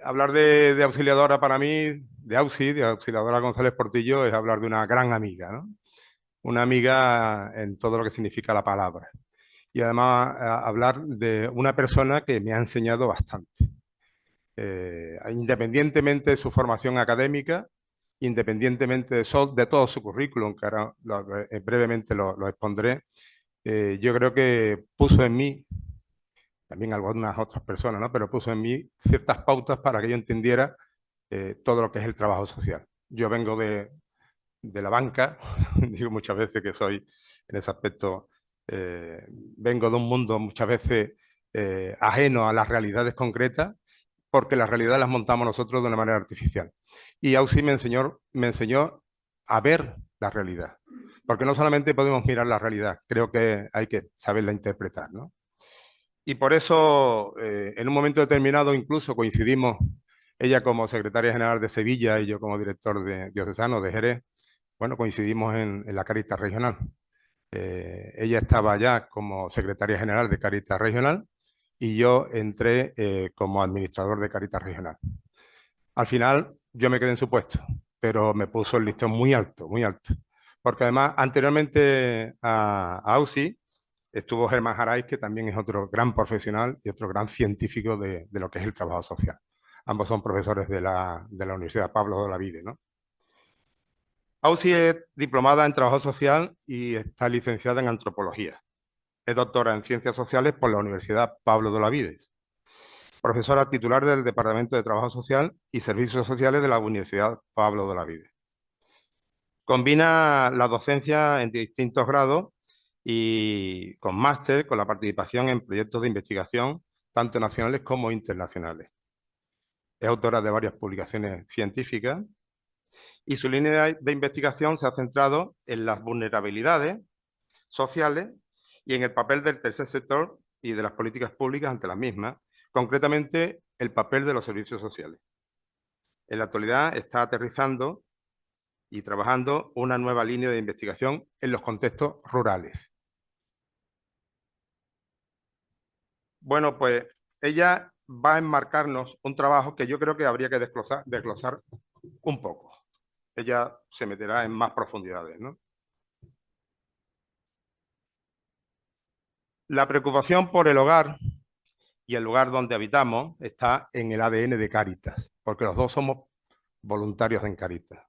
Hablar de Auxiliadora para mí, de Auxiliadora González Portillo, es hablar de una gran amiga, ¿no? Una amiga en todo lo que significa la palabra. Y además hablar de una persona que me ha enseñado bastante. Independientemente de su formación académica, independientemente de todo su currículum, que ahora brevemente lo expondré, yo creo que puso en mí, también algunas otras personas, ¿no? Pero puso en mí ciertas pautas para que yo entendiera todo lo que es el trabajo social. Yo vengo de la banca, digo muchas veces que soy en ese aspecto, vengo de un mundo muchas veces ajeno a las realidades concretas, porque las realidades las montamos nosotros de una manera artificial. Y Ausi me enseñó a ver la realidad, porque no solamente podemos mirar la realidad, creo que hay que saberla interpretar, ¿no? Y por eso, en un momento determinado, incluso coincidimos, ella como secretaria general de Sevilla y yo como director diocesano de Jerez, bueno, coincidimos en la Cáritas Regional. Ella estaba ya como secretaria general de Cáritas Regional y yo entré como administrador de Cáritas Regional. Al final, yo me quedé en su puesto, pero me puso el listón muy alto, muy alto. Porque además, anteriormente a AUSI, estuvo Germán Jaray, que también es otro gran profesional y otro gran científico de lo que es el trabajo social. Ambos son profesores de la Universidad Pablo de Olavide, ¿no? Ausi es diplomada en trabajo social y está licenciada en antropología. Es doctora en ciencias sociales por la Universidad Pablo de Olavide. Profesora titular del Departamento de Trabajo Social y Servicios Sociales de la Universidad Pablo de Olavide. Combina la docencia en distintos grados y con máster, con la participación en proyectos de investigación, tanto nacionales como internacionales. Es autora de varias publicaciones científicas y su línea de investigación se ha centrado en las vulnerabilidades sociales y en el papel del tercer sector y de las políticas públicas ante las mismas, concretamente el papel de los servicios sociales. En la actualidad está aterrizando y trabajando una nueva línea de investigación en los contextos rurales. Bueno, pues ella va a enmarcarnos un trabajo que yo creo que habría que desglosar un poco. Ella se meterá en más profundidades, ¿no? La preocupación por el hogar y el lugar donde habitamos está en el ADN de Cáritas, porque los dos somos voluntarios en Cáritas.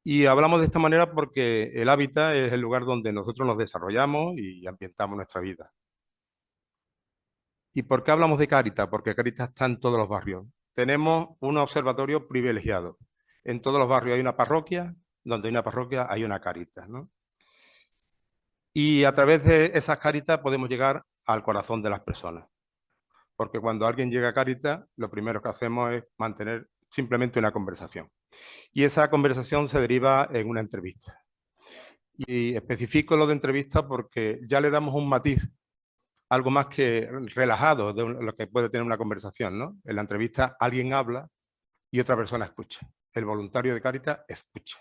Y hablamos de esta manera porque el hábitat es el lugar donde nosotros nos desarrollamos y ambientamos nuestra vida. ¿Y por qué hablamos de Cáritas? Porque Cáritas está en todos los barrios. Tenemos un observatorio privilegiado. En todos los barrios hay una parroquia, donde hay una parroquia hay una Cáritas, ¿no? Y a través de esas Cáritas podemos llegar al corazón de las personas. Porque cuando alguien llega a Cáritas, lo primero que hacemos es mantener simplemente una conversación. Y esa conversación se deriva en una entrevista. Y especifico lo de entrevista porque ya le damos un matiz, algo más que relajado de lo que puede tener una conversación, ¿no? En la entrevista alguien habla y otra persona escucha. El voluntario de Cáritas escucha.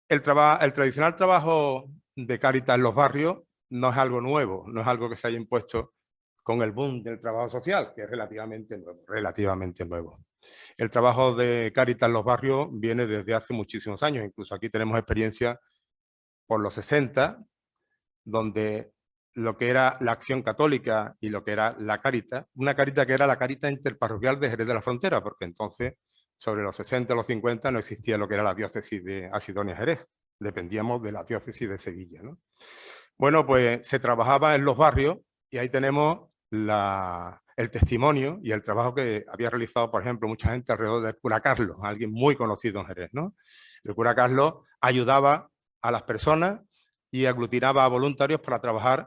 El tradicional trabajo de Cáritas en los barrios no es algo nuevo, no es algo que se haya impuesto con el boom del trabajo social, que es relativamente nuevo. El trabajo de Cáritas en los barrios viene desde hace muchísimos años, incluso aquí tenemos experiencia por los 60, donde lo que era la Acción Católica y lo que era la Cáritas, una Cáritas que era la Cáritas interparroquial de Jerez de la Frontera, porque entonces, sobre los 60 o los 50, no existía lo que era la diócesis de Asidonia Jerez, dependíamos de la diócesis de Sevilla, ¿no? Bueno, pues se trabajaba en los barrios y ahí tenemos el testimonio y el trabajo que había realizado, por ejemplo, mucha gente alrededor del cura Carlos, alguien muy conocido en Jerez, ¿no? El cura Carlos ayudaba a las personas y aglutinaba a voluntarios para trabajar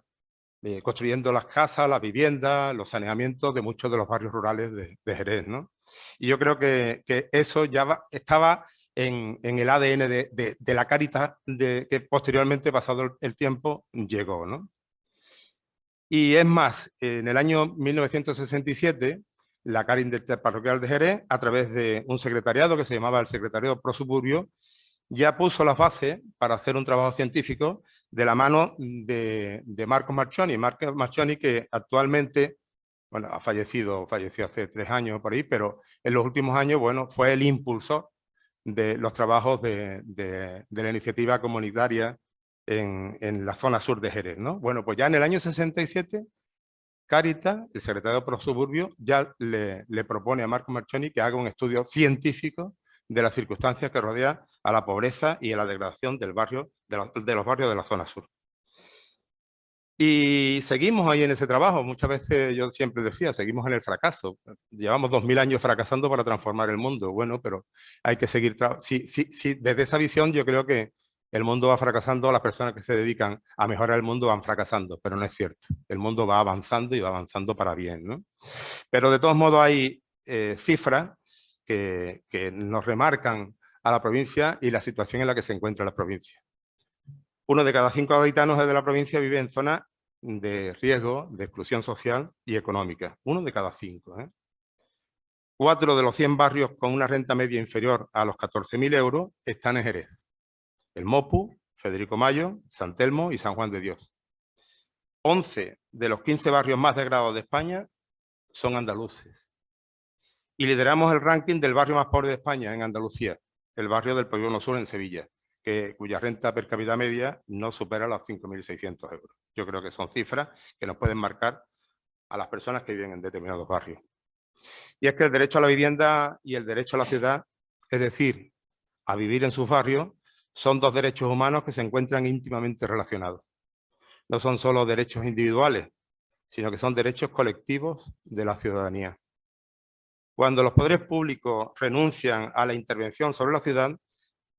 construyendo las casas, las viviendas, los saneamientos de muchos de los barrios rurales de Jerez, ¿no? Y yo creo que eso ya estaba en el ADN de la Cáritas que posteriormente, pasado el tiempo, llegó, ¿no? Y es más, en el año 1967, la Cáritas Interparroquial de Jerez, a través de un secretariado que se llamaba el Secretariado Pro Suburbio, ya puso la base para hacer un trabajo científico de la mano de Marcos Marchoni. Marcos Marchoni, que actualmente bueno, falleció hace 3 años por ahí, pero en los últimos años, bueno, fue el impulsor de los trabajos de la iniciativa comunitaria en la zona sur de Jerez, ¿no? Bueno, pues ya en el año 67, Cáritas, el secretario de Prosuburbio, ya le propone a Marco Marchoni que haga un estudio científico de las circunstancias que rodean a la pobreza y a la degradación del barrio, de los barrios de la zona sur. Y seguimos ahí en ese trabajo. Muchas veces yo siempre decía, seguimos en el fracaso. Llevamos 2000 años fracasando para transformar el mundo. Bueno, pero hay que seguir. Sí, desde esa visión yo creo que el mundo va fracasando, las personas que se dedican a mejorar el mundo van fracasando, pero no es cierto. El mundo va avanzando y va avanzando para bien, ¿no? Pero de todos modos hay cifras que nos remarcan a la provincia y la situación en la que se encuentra la provincia. 1 de cada 5 habitantes de la provincia vive en zonas de riesgo, de exclusión social y económica. 1 de cada 5. 4 de los 100 barrios con una renta media inferior a los 14.000 euros están en Jerez. El Mopu, Federico Mayo, San Telmo y San Juan de Dios. 11 de los 15 barrios más degradados de España son andaluces. Y lideramos el ranking del barrio más pobre de España en Andalucía, el barrio del Polígono Sur en Sevilla, cuya renta per cápita media no supera los 5.600 euros. Yo creo que son cifras que nos pueden marcar a las personas que viven en determinados barrios. Y es que el derecho a la vivienda y el derecho a la ciudad, es decir, a vivir en sus barrios, son 2 derechos humanos que se encuentran íntimamente relacionados. No son solo derechos individuales, sino que son derechos colectivos de la ciudadanía. Cuando los poderes públicos renuncian a la intervención sobre la ciudad,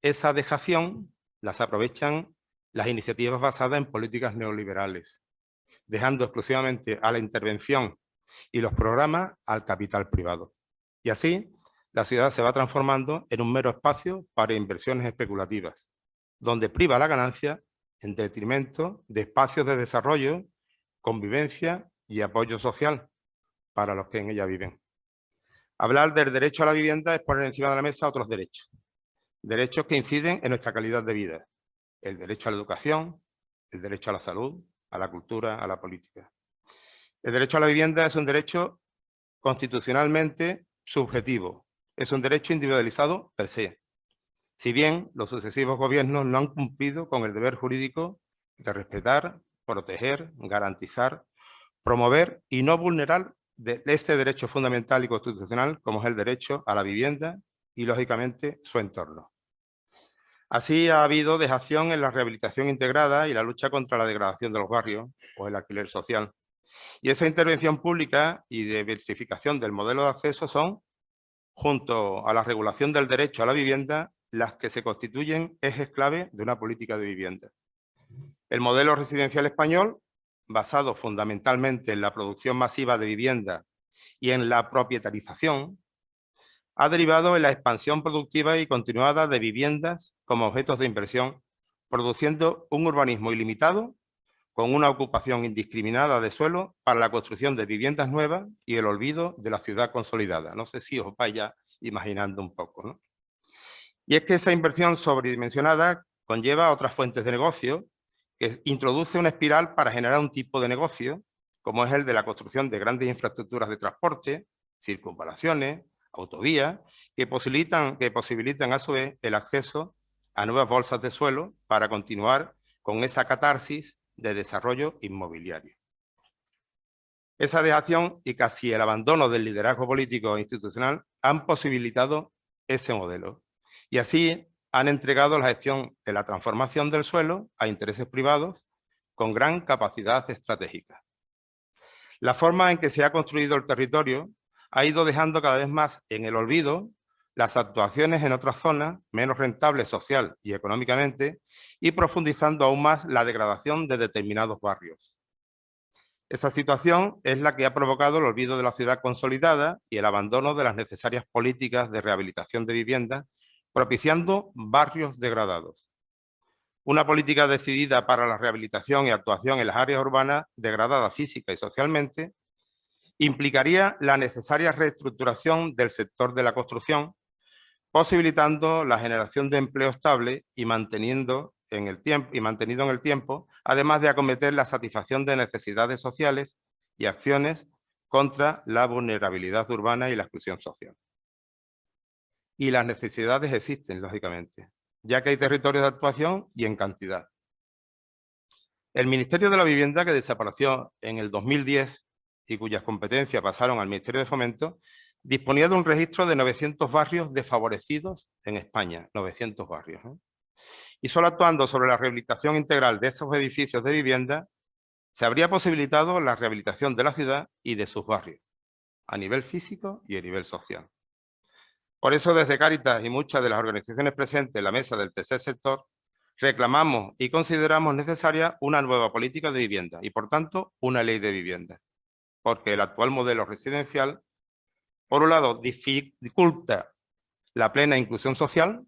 esa dejación las aprovechan las iniciativas basadas en políticas neoliberales, dejando exclusivamente a la intervención y los programas al capital privado. Y así, la ciudad se va transformando en un mero espacio para inversiones especulativas, donde priva la ganancia en detrimento de espacios de desarrollo, convivencia y apoyo social para los que en ella viven. Hablar del derecho a la vivienda es poner encima de la mesa otros derechos. Derechos que inciden en nuestra calidad de vida. El derecho a la educación, el derecho a la salud, a la cultura, a la política. El derecho a la vivienda es un derecho constitucionalmente subjetivo. Es un derecho individualizado per se. Si bien los sucesivos gobiernos no han cumplido con el deber jurídico de respetar, proteger, garantizar, promover y no vulnerar este derecho fundamental y constitucional como es el derecho a la vivienda y, lógicamente, su entorno. Así ha habido dejación en la rehabilitación integrada y la lucha contra la degradación de los barrios o el alquiler social. Y esa intervención pública y diversificación del modelo de acceso son, junto a la regulación del derecho a la vivienda, las que se constituyen ejes clave de una política de vivienda. El modelo residencial español, basado fundamentalmente en la producción masiva de vivienda y en la propietarización, ha derivado en la expansión productiva y continuada de viviendas como objetos de inversión, produciendo un urbanismo ilimitado con una ocupación indiscriminada de suelo para la construcción de viviendas nuevas y el olvido de la ciudad consolidada. No sé si os vaya imaginando un poco, ¿no? Y es que esa inversión sobredimensionada conlleva otras fuentes de negocio que introduce una espiral para generar un tipo de negocio, como es el de la construcción de grandes infraestructuras de transporte, circunvalaciones, autovías, que posibilitan a su vez el acceso a nuevas bolsas de suelo para continuar con esa catarsis de desarrollo inmobiliario. Esa dejación y casi el abandono del liderazgo político e institucional han posibilitado ese modelo y así han entregado la gestión de la transformación del suelo a intereses privados con gran capacidad estratégica. La forma en que se ha construido el territorio ha ido dejando cada vez más en el olvido las actuaciones en otras zonas menos rentables social y económicamente y profundizando aún más la degradación de determinados barrios. Esa situación es la que ha provocado el olvido de la ciudad consolidada y el abandono de las necesarias políticas de rehabilitación de viviendas, propiciando barrios degradados. Una política decidida para la rehabilitación y actuación en las áreas urbanas degradadas física y socialmente implicaría la necesaria reestructuración del sector de la construcción, posibilitando la generación de empleo estable y mantenido en el tiempo, además de acometer la satisfacción de necesidades sociales y acciones contra la vulnerabilidad urbana y la exclusión social. Y las necesidades existen, lógicamente, ya que hay territorios de actuación y en cantidad. El Ministerio de la Vivienda, que desapareció en el 2010 y cuyas competencias pasaron al Ministerio de Fomento, disponía de un registro de 900 barrios desfavorecidos en España, 900 barrios. Y solo actuando sobre la rehabilitación integral de esos edificios de vivienda, se habría posibilitado la rehabilitación de la ciudad y de sus barrios, a nivel físico y a nivel social. Por eso, desde Cáritas y muchas de las organizaciones presentes en la mesa del tercer sector, reclamamos y consideramos necesaria una nueva política de vivienda y, por tanto, una ley de vivienda. Porque el actual modelo residencial, por un lado, dificulta la plena inclusión social,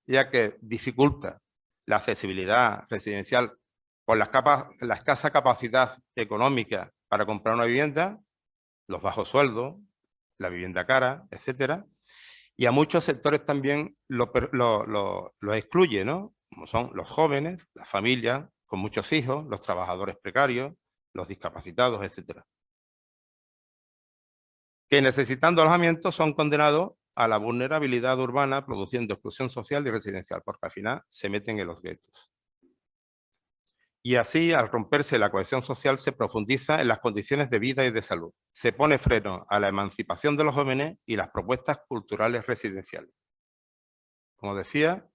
ya que dificulta la accesibilidad residencial por la escasa capacidad económica para comprar una vivienda, los bajos sueldos, la vivienda cara, etcétera, y a muchos sectores también lo excluye, ¿no? Como son los jóvenes, las familias con muchos hijos, los trabajadores precarios, los discapacitados, etcétera, que necesitando alojamiento son condenados a la vulnerabilidad urbana, produciendo exclusión social y residencial, porque al final se meten en los guetos. Y así, al romperse la cohesión social, se profundiza en las condiciones de vida y de salud. Se pone freno a la emancipación de los jóvenes y las propuestas culturales residenciales. Como decía,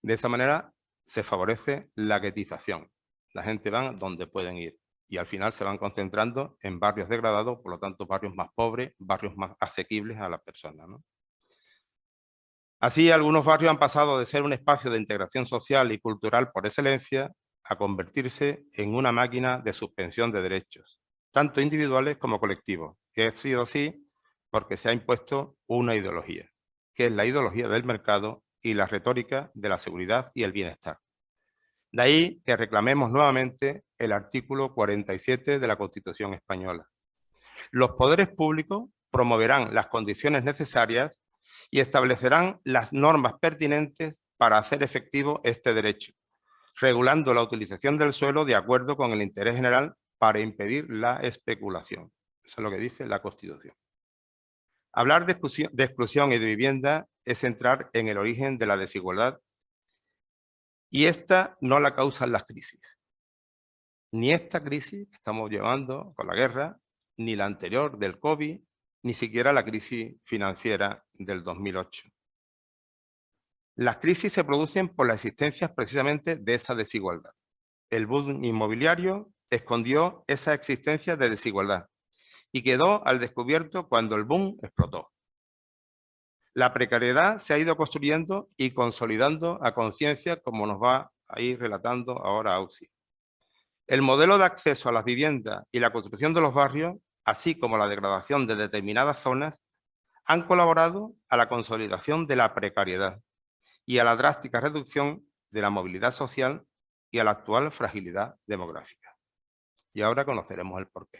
de esa manera se favorece la guetización. La gente va donde pueden ir y al final se van concentrando en barrios degradados, por lo tanto barrios más pobres, barrios más asequibles a las personas, ¿no? Así, algunos barrios han pasado de ser un espacio de integración social y cultural por excelencia a convertirse en una máquina de suspensión de derechos, tanto individuales como colectivos, que ha sido así porque se ha impuesto una ideología, que es la ideología del mercado y la retórica de la seguridad y el bienestar. De ahí que reclamemos nuevamente el artículo 47 de la Constitución española. Los poderes públicos promoverán las condiciones necesarias y establecerán las normas pertinentes para hacer efectivo este derecho, regulando la utilización del suelo de acuerdo con el interés general para impedir la especulación. Eso es lo que dice la Constitución. Hablar de exclusión y de vivienda es entrar en el origen de la desigualdad y esta no la causan las crisis. Ni esta crisis que estamos llevando con la guerra, ni la anterior del COVID, ni siquiera la crisis financiera del 2008. Las crisis se producen por la existencia precisamente de esa desigualdad. El boom inmobiliario escondió esa existencia de desigualdad y quedó al descubierto cuando el boom explotó. La precariedad se ha ido construyendo y consolidando a conciencia, como nos va a ir relatando ahora Auxi. El modelo de acceso a las viviendas y la construcción de los barrios, así como la degradación de determinadas zonas, han colaborado a la consolidación de la precariedad y a la drástica reducción de la movilidad social y a la actual fragilidad demográfica. Y ahora conoceremos el porqué.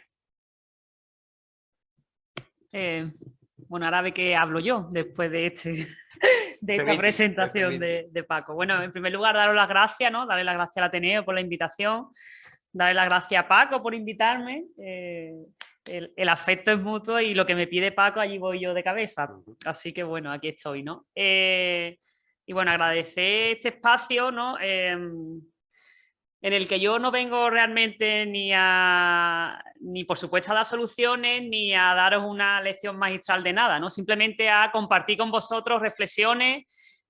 Bueno, ahora ve que hablo yo después de, esta presentación de Paco. Bueno, en primer lugar, daros las gracias, ¿no? Darle las gracias al Ateneo por la invitación, darle las gracias a Paco por invitarme. El afecto es mutuo y lo que me pide Paco, allí voy yo de cabeza. Así que bueno, aquí estoy, ¿no? Y bueno, agradecer este espacio, ¿no? En el que yo no vengo realmente ni por supuesto a dar soluciones, ni a daros una lección magistral de nada, ¿no? Simplemente a compartir con vosotros reflexiones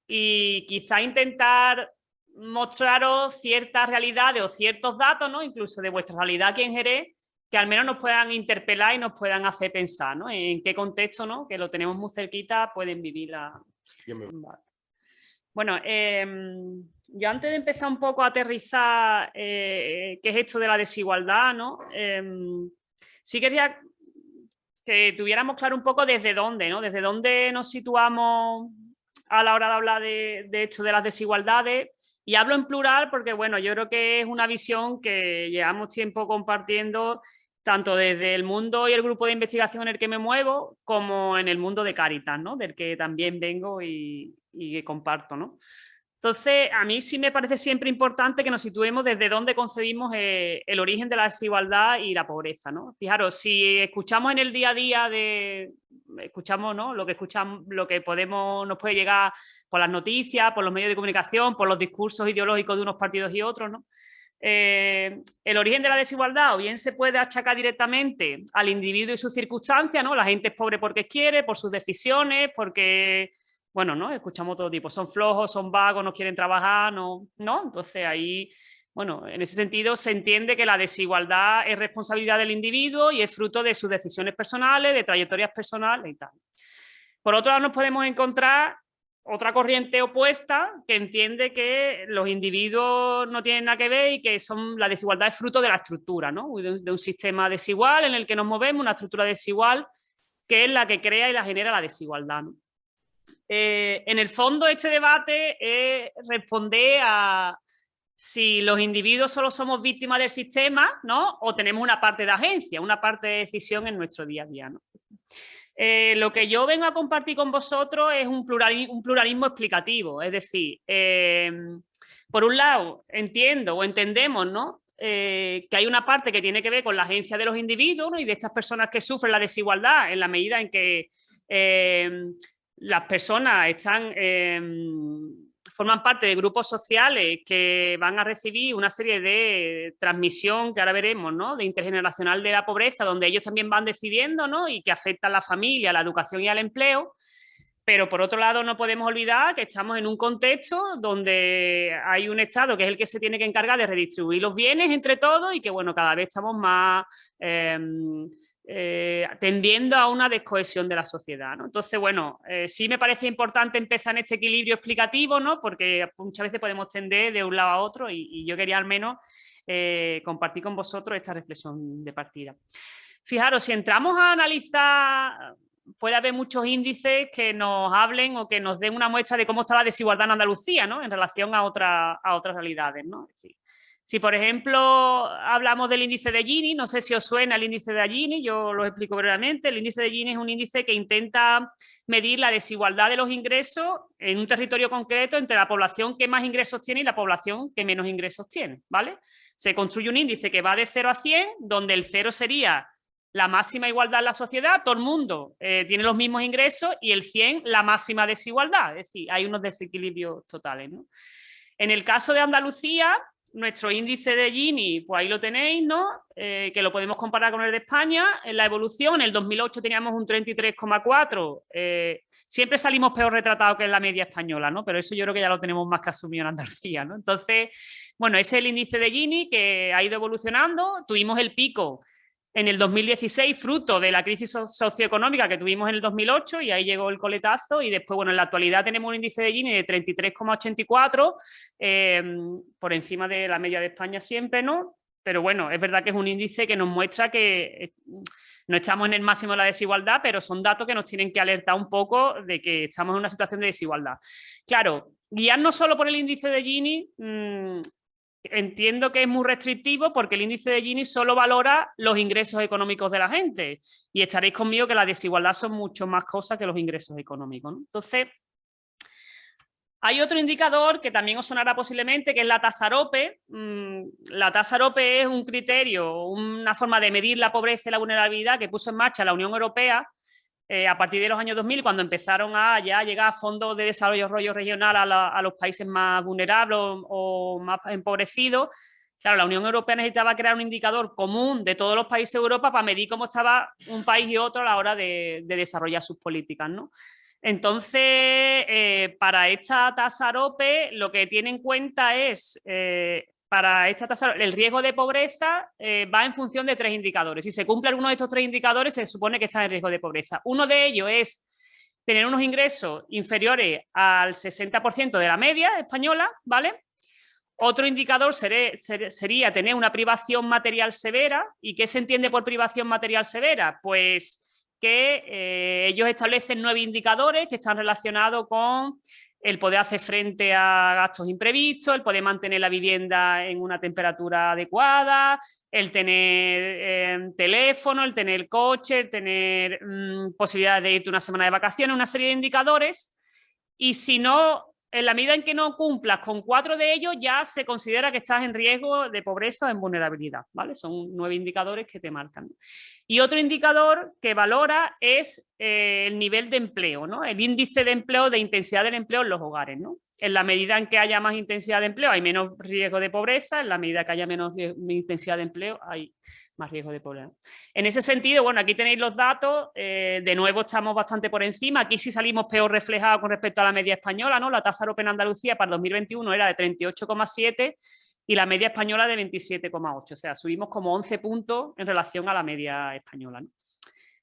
y quizá intentar mostraros ciertas realidades o ciertos datos, ¿no? Incluso de vuestra realidad aquí en Jerez, que al menos nos puedan interpelar y nos puedan hacer pensar, ¿no? En qué contexto, ¿no? Que lo tenemos muy cerquita, pueden vivir la... Vale. Bueno, yo antes de empezar un poco a aterrizar qué es esto de la desigualdad, ¿no? Sí quería que tuviéramos claro un poco desde dónde, ¿no? Desde dónde nos situamos a la hora de hablar de esto de las desigualdades. Y hablo en plural porque, bueno, yo creo que es una visión que llevamos tiempo compartiendo tanto desde el mundo y el grupo de investigación en el que me muevo, como en el mundo de Cáritas, ¿no? Del que también vengo y que comparto, ¿no? Entonces, a mí sí me parece siempre importante que nos situemos desde dónde concebimos el origen de la desigualdad y la pobreza, ¿no? Fijaros, si escuchamos en el día a día escuchamos, ¿no? Lo que escuchamos, lo que nos puede llegar por las noticias, por los medios de comunicación, por los discursos ideológicos de unos partidos y otros, ¿no? El origen de la desigualdad o bien se puede achacar directamente al individuo y sus circunstancias, ¿no? La gente es pobre porque quiere, por sus decisiones, porque, bueno, ¿no? Escuchamos todo tipo, son flojos, son vagos, no quieren trabajar, ¿no? Entonces ahí, bueno, en ese sentido se entiende que la desigualdad es responsabilidad del individuo y es fruto de sus decisiones personales, de trayectorias personales y tal. Por otro lado, nos podemos encontrar otra corriente opuesta que entiende que los individuos no tienen nada que ver y que la desigualdad es fruto de la estructura, ¿no? De un sistema desigual en el que nos movemos, una estructura desigual que es la que crea y la genera la desigualdad, ¿no? En el fondo, este debate responde a si los individuos solo somos víctimas del sistema, ¿no? O tenemos una parte de agencia, una parte de decisión en nuestro día a día, ¿no? Lo que yo vengo a compartir con vosotros es un pluralismo explicativo, es decir, por un lado entiendo o entendemos, ¿no? Que hay una parte que tiene que ver con la agencia de los individuos, ¿no? Y de estas personas que sufren la desigualdad en la medida en que las personas forman parte de grupos sociales que van a recibir una serie de transmisión, que ahora veremos, ¿no? De intergeneracional de la pobreza, donde ellos también van decidiendo, ¿no? Y que afecta a la familia, a la educación y al empleo. Pero por otro lado no podemos olvidar que estamos en un contexto donde hay un Estado que es el que se tiene que encargar de redistribuir los bienes entre todos y que, bueno, cada vez estamos más tendiendo a una descohesión de la sociedad, ¿no? Entonces, bueno, sí me parece importante empezar en este equilibrio explicativo, ¿no? Porque muchas veces podemos tender de un lado a otro y yo quería al menos compartir con vosotros esta reflexión de partida. Fijaros, si entramos a analizar, puede haber muchos índices que nos hablen o que nos den una muestra de cómo está la desigualdad en Andalucía, ¿no? En relación a otras realidades, ¿no? Es decir, si, por ejemplo, hablamos del índice de Gini, no sé si os suena el índice de Gini, yo lo explico brevemente. El índice de Gini es un índice que intenta medir la desigualdad de los ingresos en un territorio concreto entre la población que más ingresos tiene y la población que menos ingresos tiene, ¿vale? Se construye un índice que va de 0 a 100, donde el 0 sería la máxima igualdad en la sociedad, todo el mundo tiene los mismos ingresos, y el 100 la máxima desigualdad, es decir, hay unos desequilibrios totales, ¿no? En el caso de Andalucía, nuestro índice de Gini, pues ahí lo tenéis, ¿no? Que lo podemos comparar con el de España. En la evolución, en el 2008 teníamos un 33,4. Siempre salimos peor retratados que en la media española, ¿no? Pero eso yo creo que ya lo tenemos más que asumido en Andalucía, ¿no? Entonces, bueno, ese es el índice de Gini que ha ido evolucionando. Tuvimos el pico en el 2016, fruto de la crisis socioeconómica que tuvimos en el 2008, y ahí llegó el coletazo, y después, bueno, en la actualidad tenemos un índice de Gini de 33,84, por encima de la media de España siempre, ¿no? Pero bueno, es verdad que es un índice que nos muestra que no estamos en el máximo de la desigualdad, pero son datos que nos tienen que alertar un poco de que estamos en una situación de desigualdad. Claro, guiarnos solo por el índice de Gini, entiendo que es muy restrictivo, porque el índice de Gini solo valora los ingresos económicos de la gente, y estaréis conmigo que la desigualdad son mucho más cosas que los ingresos económicos, ¿no? Entonces, hay otro indicador que también os sonará posiblemente, que es la tasa AROPE. La tasa AROPE es un criterio, una forma de medir la pobreza y la vulnerabilidad que puso en marcha la Unión Europea a partir de los años 2000, cuando empezaron a ya llegar fondos de desarrollo regional a los países más vulnerables o más empobrecidos. Claro, la Unión Europea necesitaba crear un indicador común de todos los países de Europa para medir cómo estaba un país y otro a la hora de desarrollar sus políticas, ¿no? Entonces, para esta tasa AROPE, lo que tiene en cuenta es, para esta tasa, el riesgo de pobreza va en función de 3 indicadores. Si se cumple alguno de estos 3 indicadores, se supone que está en riesgo de pobreza. Uno de ellos es tener unos ingresos inferiores al 60% de la media española, ¿vale? Otro indicador sería tener una privación material severa. ¿Y qué se entiende por privación material severa? Pues que ellos establecen 9 indicadores que están relacionados con el poder hacer frente a gastos imprevistos, el poder mantener la vivienda en una temperatura adecuada, el tener teléfono, el tener coche, el tener posibilidad de irte una semana de vacaciones, una serie de indicadores. Y si no en la medida en que no cumplas con 4 de ellos, ya se considera que estás en riesgo de pobreza o en vulnerabilidad, ¿vale? Son 9 indicadores que te marcan. Y otro indicador que valora es el nivel de empleo, ¿no? El índice de empleo, de intensidad del empleo en los hogares, ¿no? En la medida en que haya más intensidad de empleo, hay menos riesgo de pobreza. En la medida que haya menos intensidad de empleo, hay más riesgo de pobreza. En ese sentido, bueno, aquí tenéis los datos. De nuevo, estamos bastante por encima. Aquí sí salimos peor reflejados con respecto a la media española, ¿no? La tasa europea en Andalucía para el 2021 era de 38,7 y la media española de 27,8. O sea, subimos como 11 puntos en relación a la media española, ¿no?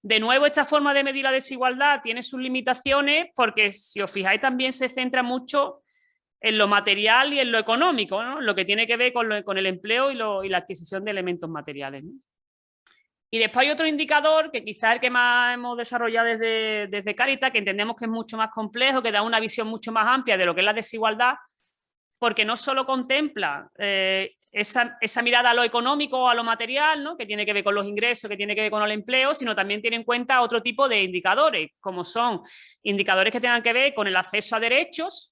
De nuevo, esta forma de medir la desigualdad tiene sus limitaciones porque, si os fijáis, también se centra mucho en lo material y en lo económico, ¿no? Lo que tiene que ver con el empleo y la adquisición de elementos materiales, ¿no? Y después hay otro indicador que quizás es el que más hemos desarrollado desde Cáritas, que entendemos que es mucho más complejo, que da una visión mucho más amplia de lo que es la desigualdad, porque no solo contempla esa mirada a lo económico o a lo material, ¿no? Que tiene que ver con los ingresos, que tiene que ver con el empleo, sino también tiene en cuenta otro tipo de indicadores, como son indicadores que tengan que ver con el acceso a derechos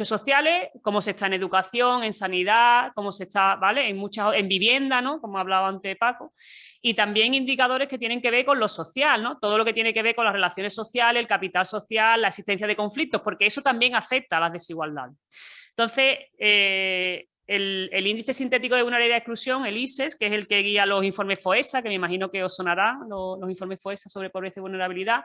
sociales, cómo se está en educación, en sanidad, cómo se está, ¿vale? En vivienda, ¿no? Como hablaba antes Paco, y también indicadores que tienen que ver con lo social, ¿no? Todo lo que tiene que ver con las relaciones sociales, el capital social, la existencia de conflictos, porque eso también afecta a las desigualdades. Entonces, el índice sintético de vulnerabilidad y exclusión, el ISES, que es el que guía los informes FOESA, que me imagino que os sonará, los informes FOESA sobre pobreza y vulnerabilidad.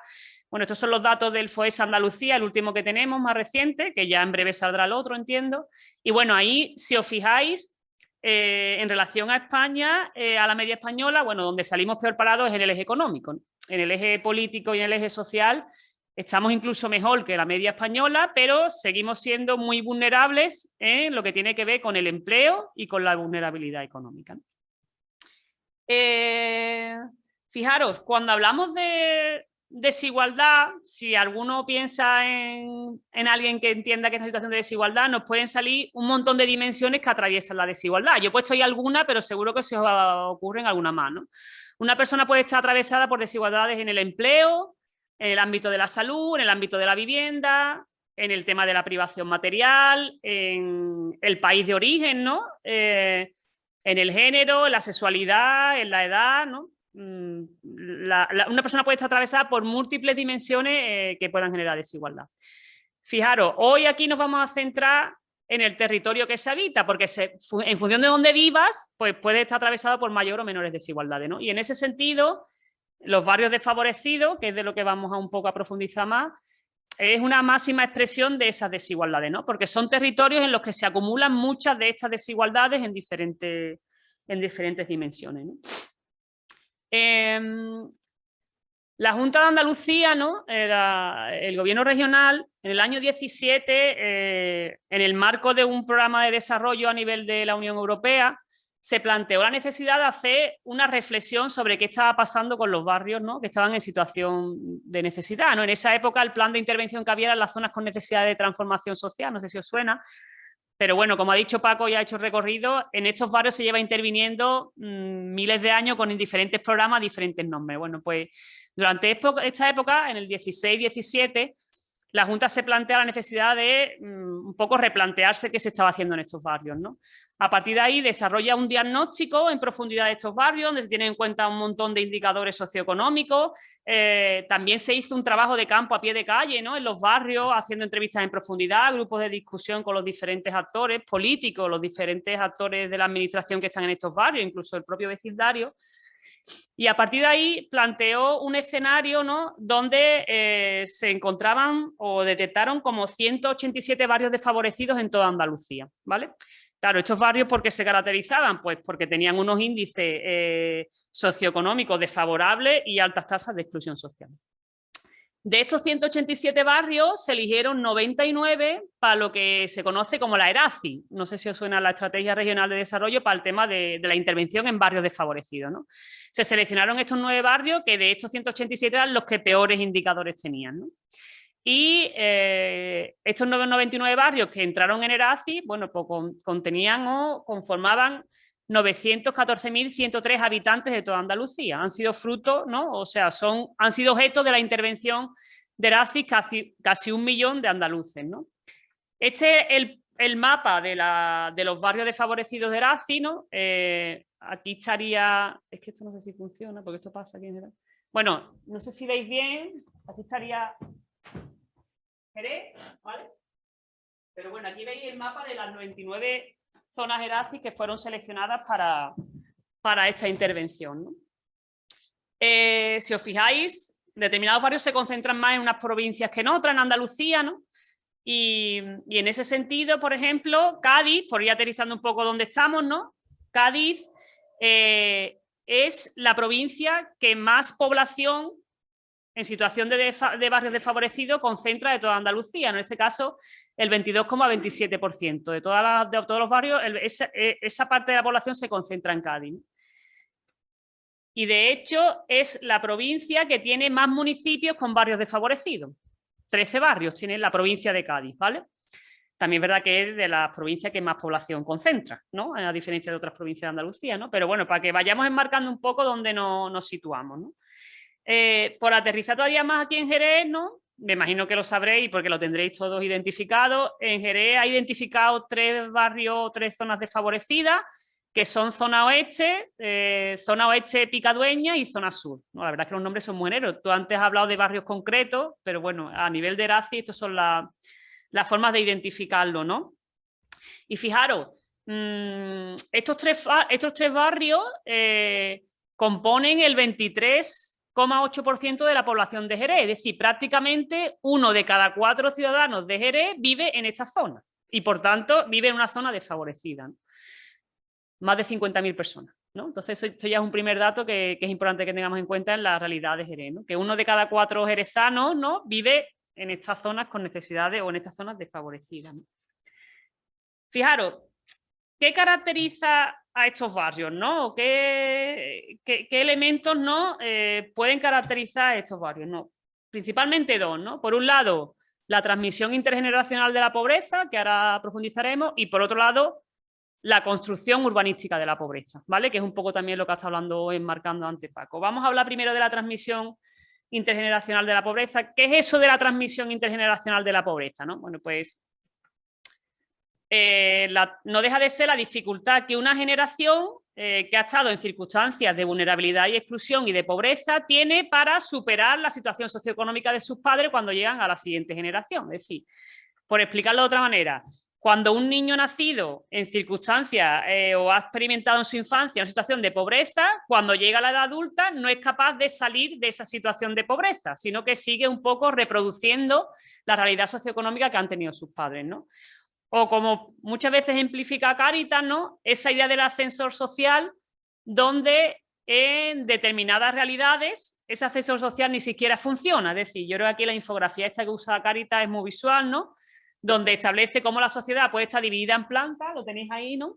Bueno, estos son los datos del FOESA Andalucía, el último que tenemos, más reciente, que ya en breve saldrá el otro, entiendo. Y bueno, ahí, si os fijáis, en relación a España, a la media española, bueno, donde salimos peor parados es en el eje económico, ¿no? En el eje político y en el eje social estamos incluso mejor que la media española, pero seguimos siendo muy vulnerables en lo que tiene que ver con el empleo y con la vulnerabilidad económica. Fijaros, cuando hablamos de desigualdad, si alguno piensa en alguien que entienda que esta situación de desigualdad, nos pueden salir un montón de dimensiones que atraviesan la desigualdad. Yo he puesto ahí alguna, pero seguro que se os ocurren alguna más, ¿no? Una persona puede estar atravesada por desigualdades en el empleo, en el ámbito de la salud, en el ámbito de la vivienda, en el tema de la privación material, en el país de origen, ¿no? En el género, en la sexualidad, en la edad, ¿no? Una persona puede estar atravesada por múltiples dimensiones que puedan generar desigualdad. Fijaros, hoy aquí nos vamos a centrar en el territorio que se habita, porque en función de dónde vivas, pues puede estar atravesado por mayor o menores desigualdades, ¿no? Y en ese sentido, los barrios desfavorecidos, que es de lo que vamos a un poco a profundizar más, es una máxima expresión de esas desigualdades, ¿no? Porque son territorios en los que se acumulan muchas de estas desigualdades en diferentes dimensiones, ¿no? La Junta de Andalucía, ¿no? El gobierno regional, en el año 17, en el marco de un programa de desarrollo a nivel de la Unión Europea, se planteó la necesidad de hacer una reflexión sobre qué estaba pasando con los barrios, ¿no? Que estaban en situación de necesidad, ¿no? En esa época el plan de intervención que había eran las zonas con necesidad de transformación social, no sé si os suena, pero bueno, como ha dicho Paco y ha hecho recorrido, en estos barrios se lleva interviniendo miles de años con diferentes programas, diferentes nombres. Bueno, pues durante esta época, en el 16-17, la Junta se plantea la necesidad de un poco replantearse qué se estaba haciendo en estos barrios, ¿no? A partir de ahí desarrolla un diagnóstico en profundidad de estos barrios, donde se tienen en cuenta un montón de indicadores socioeconómicos. También se hizo un trabajo de campo a pie de calle, ¿no? En los barrios, haciendo entrevistas en profundidad, grupos de discusión con los diferentes actores políticos, los diferentes actores de la administración que están en estos barrios, incluso el propio vecindario. Y a partir de ahí planteó un escenario, ¿no? Donde se encontraban o detectaron como 187 barrios desfavorecidos en toda Andalucía, ¿vale? Claro, estos barrios, ¿por qué se caracterizaban? Pues porque tenían unos índices socioeconómicos desfavorables y altas tasas de exclusión social. De estos 187 barrios se eligieron 99 para lo que se conoce como la ERACI. No sé si os suena la Estrategia Regional de Desarrollo para el tema de la intervención en barrios desfavorecidos, ¿no? Se seleccionaron estos 9 barrios que de estos 187 eran los que peores indicadores tenían, ¿no? Y estos 99 barrios que entraron en ERACI, bueno, pues contenían o conformaban 914.103 habitantes de toda Andalucía. Han sido fruto, ¿no? O sea, han sido objeto de la intervención de ERACI casi 1 millón de andaluces, ¿no? Este es el mapa de los barrios desfavorecidos de Erazi, ¿no? Aquí estaría... Es que esto no sé si funciona, porque esto pasa aquí en general. Bueno, no sé si veis bien. Aquí estaría Jerez, ¿vale? Pero bueno, aquí veis el mapa de las 99 zonas Erazi que fueron seleccionadas para esta intervención, ¿no? Si os fijáis, determinados barrios se concentran más en unas provincias que en otras, en Andalucía, ¿no? Y en ese sentido, por ejemplo, Cádiz, por ir aterrizando un poco donde estamos, ¿no? Cádiz es la provincia que más población en situación de barrios desfavorecidos concentra de toda Andalucía. En este caso, el 22,27%. De todos los barrios, esa parte de la población se concentra en Cádiz. Y de hecho, es la provincia que tiene más municipios con barrios desfavorecidos. 13 barrios tiene la provincia de Cádiz, ¿vale? También es verdad que es de las provincias que más población concentra, ¿no? A diferencia de otras provincias de Andalucía, ¿no? Pero bueno, para que vayamos enmarcando un poco dónde nos situamos, ¿no? Por aterrizar todavía más aquí en Jerez, ¿no? Me imagino que lo sabréis porque lo tendréis todos identificados. En Jerez ha identificado 3 barrios, 3 zonas desfavorecidas, que son zona oeste Picadueña y zona sur. No, la verdad es que los nombres son muy generosos. Tú antes has hablado de barrios concretos, pero bueno, a nivel de Erazi, estas son las formas de identificarlo, ¿no? Y fijaros, estos tres barrios componen el 23,8% de la población de Jerez, es decir, prácticamente 1 de cada 4 ciudadanos de Jerez vive en esta zona y por tanto vive en una zona desfavorecida, ¿no? Más de 50.000 personas, ¿no? Entonces esto ya es un primer dato que es importante que tengamos en cuenta en la realidad de Jerez, ¿no? Que 1 de cada 4 jerezanos, ¿no?, vive en estas zonas con necesidades o en estas zonas desfavorecidas, ¿no? Fijaros, ¿qué caracteriza a estos barrios, ¿no? ¿Qué elementos, ¿no?, pueden caracterizar a estos barrios, ¿no? Principalmente 2, ¿no? Por un lado, la transmisión intergeneracional de la pobreza, que ahora profundizaremos, y por otro lado, la construcción urbanística de la pobreza, ¿vale? Que es un poco también lo que ha estado hablando, enmarcando antes Paco. Vamos a hablar primero de la transmisión intergeneracional de la pobreza. ¿Qué es eso de la transmisión intergeneracional de la pobreza, ¿no? Bueno, pues no deja de ser la dificultad que una generación que ha estado en circunstancias de vulnerabilidad y exclusión y de pobreza tiene para superar la situación socioeconómica de sus padres cuando llegan a la siguiente generación. Es decir, por explicarlo de otra manera, cuando un niño nacido en circunstancias o ha experimentado en su infancia una situación de pobreza, cuando llega a la edad adulta no es capaz de salir de esa situación de pobreza, sino que sigue un poco reproduciendo la realidad socioeconómica que han tenido sus padres, ¿no? O como muchas veces ejemplifica Cáritas, ¿no?, esa idea del ascensor social donde en determinadas realidades ese ascensor social ni siquiera funciona. Es decir, yo creo que aquí la infografía esta que usa Cáritas es muy visual, ¿no?, donde establece cómo la sociedad puede estar dividida en plantas, lo tenéis ahí, ¿no?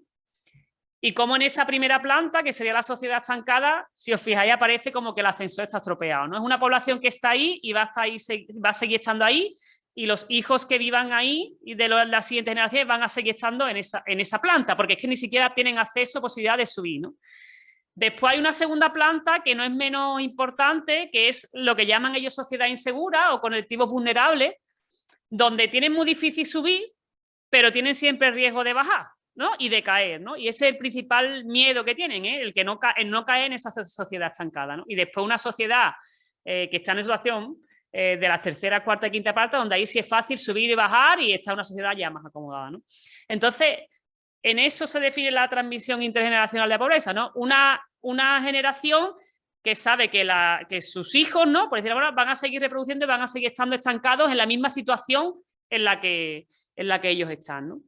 Y cómo en esa primera planta, que sería la sociedad estancada, si os fijáis, aparece como que el ascensor está estropeado, ¿no? Es una población que está ahí y va a seguir estando ahí, y los hijos que vivan ahí y de las siguientes generaciones van a seguir estando en esa planta, porque es que ni siquiera tienen acceso, posibilidad de subir, ¿no? Después hay una segunda planta que no es menos importante, que es lo que llaman ellos sociedad insegura o colectivos vulnerables, donde tienen muy difícil subir, pero tienen siempre riesgo de bajar, ¿no?, y de caer, ¿no? Y ese es el principal miedo que tienen, el que no caer en esa sociedad estancada, ¿no? Y después una sociedad que está en situación de las tercera, cuarta y quinta parte, donde ahí sí es fácil subir y bajar y está una sociedad ya más acomodada, ¿no? Entonces, en eso se define la transmisión intergeneracional de la pobreza, ¿no? Una generación que sabe que sus hijos, ¿no?, por decirlo ahora, van a seguir reproduciendo y van a seguir estando estancados en la misma situación en la que ellos están, ¿no?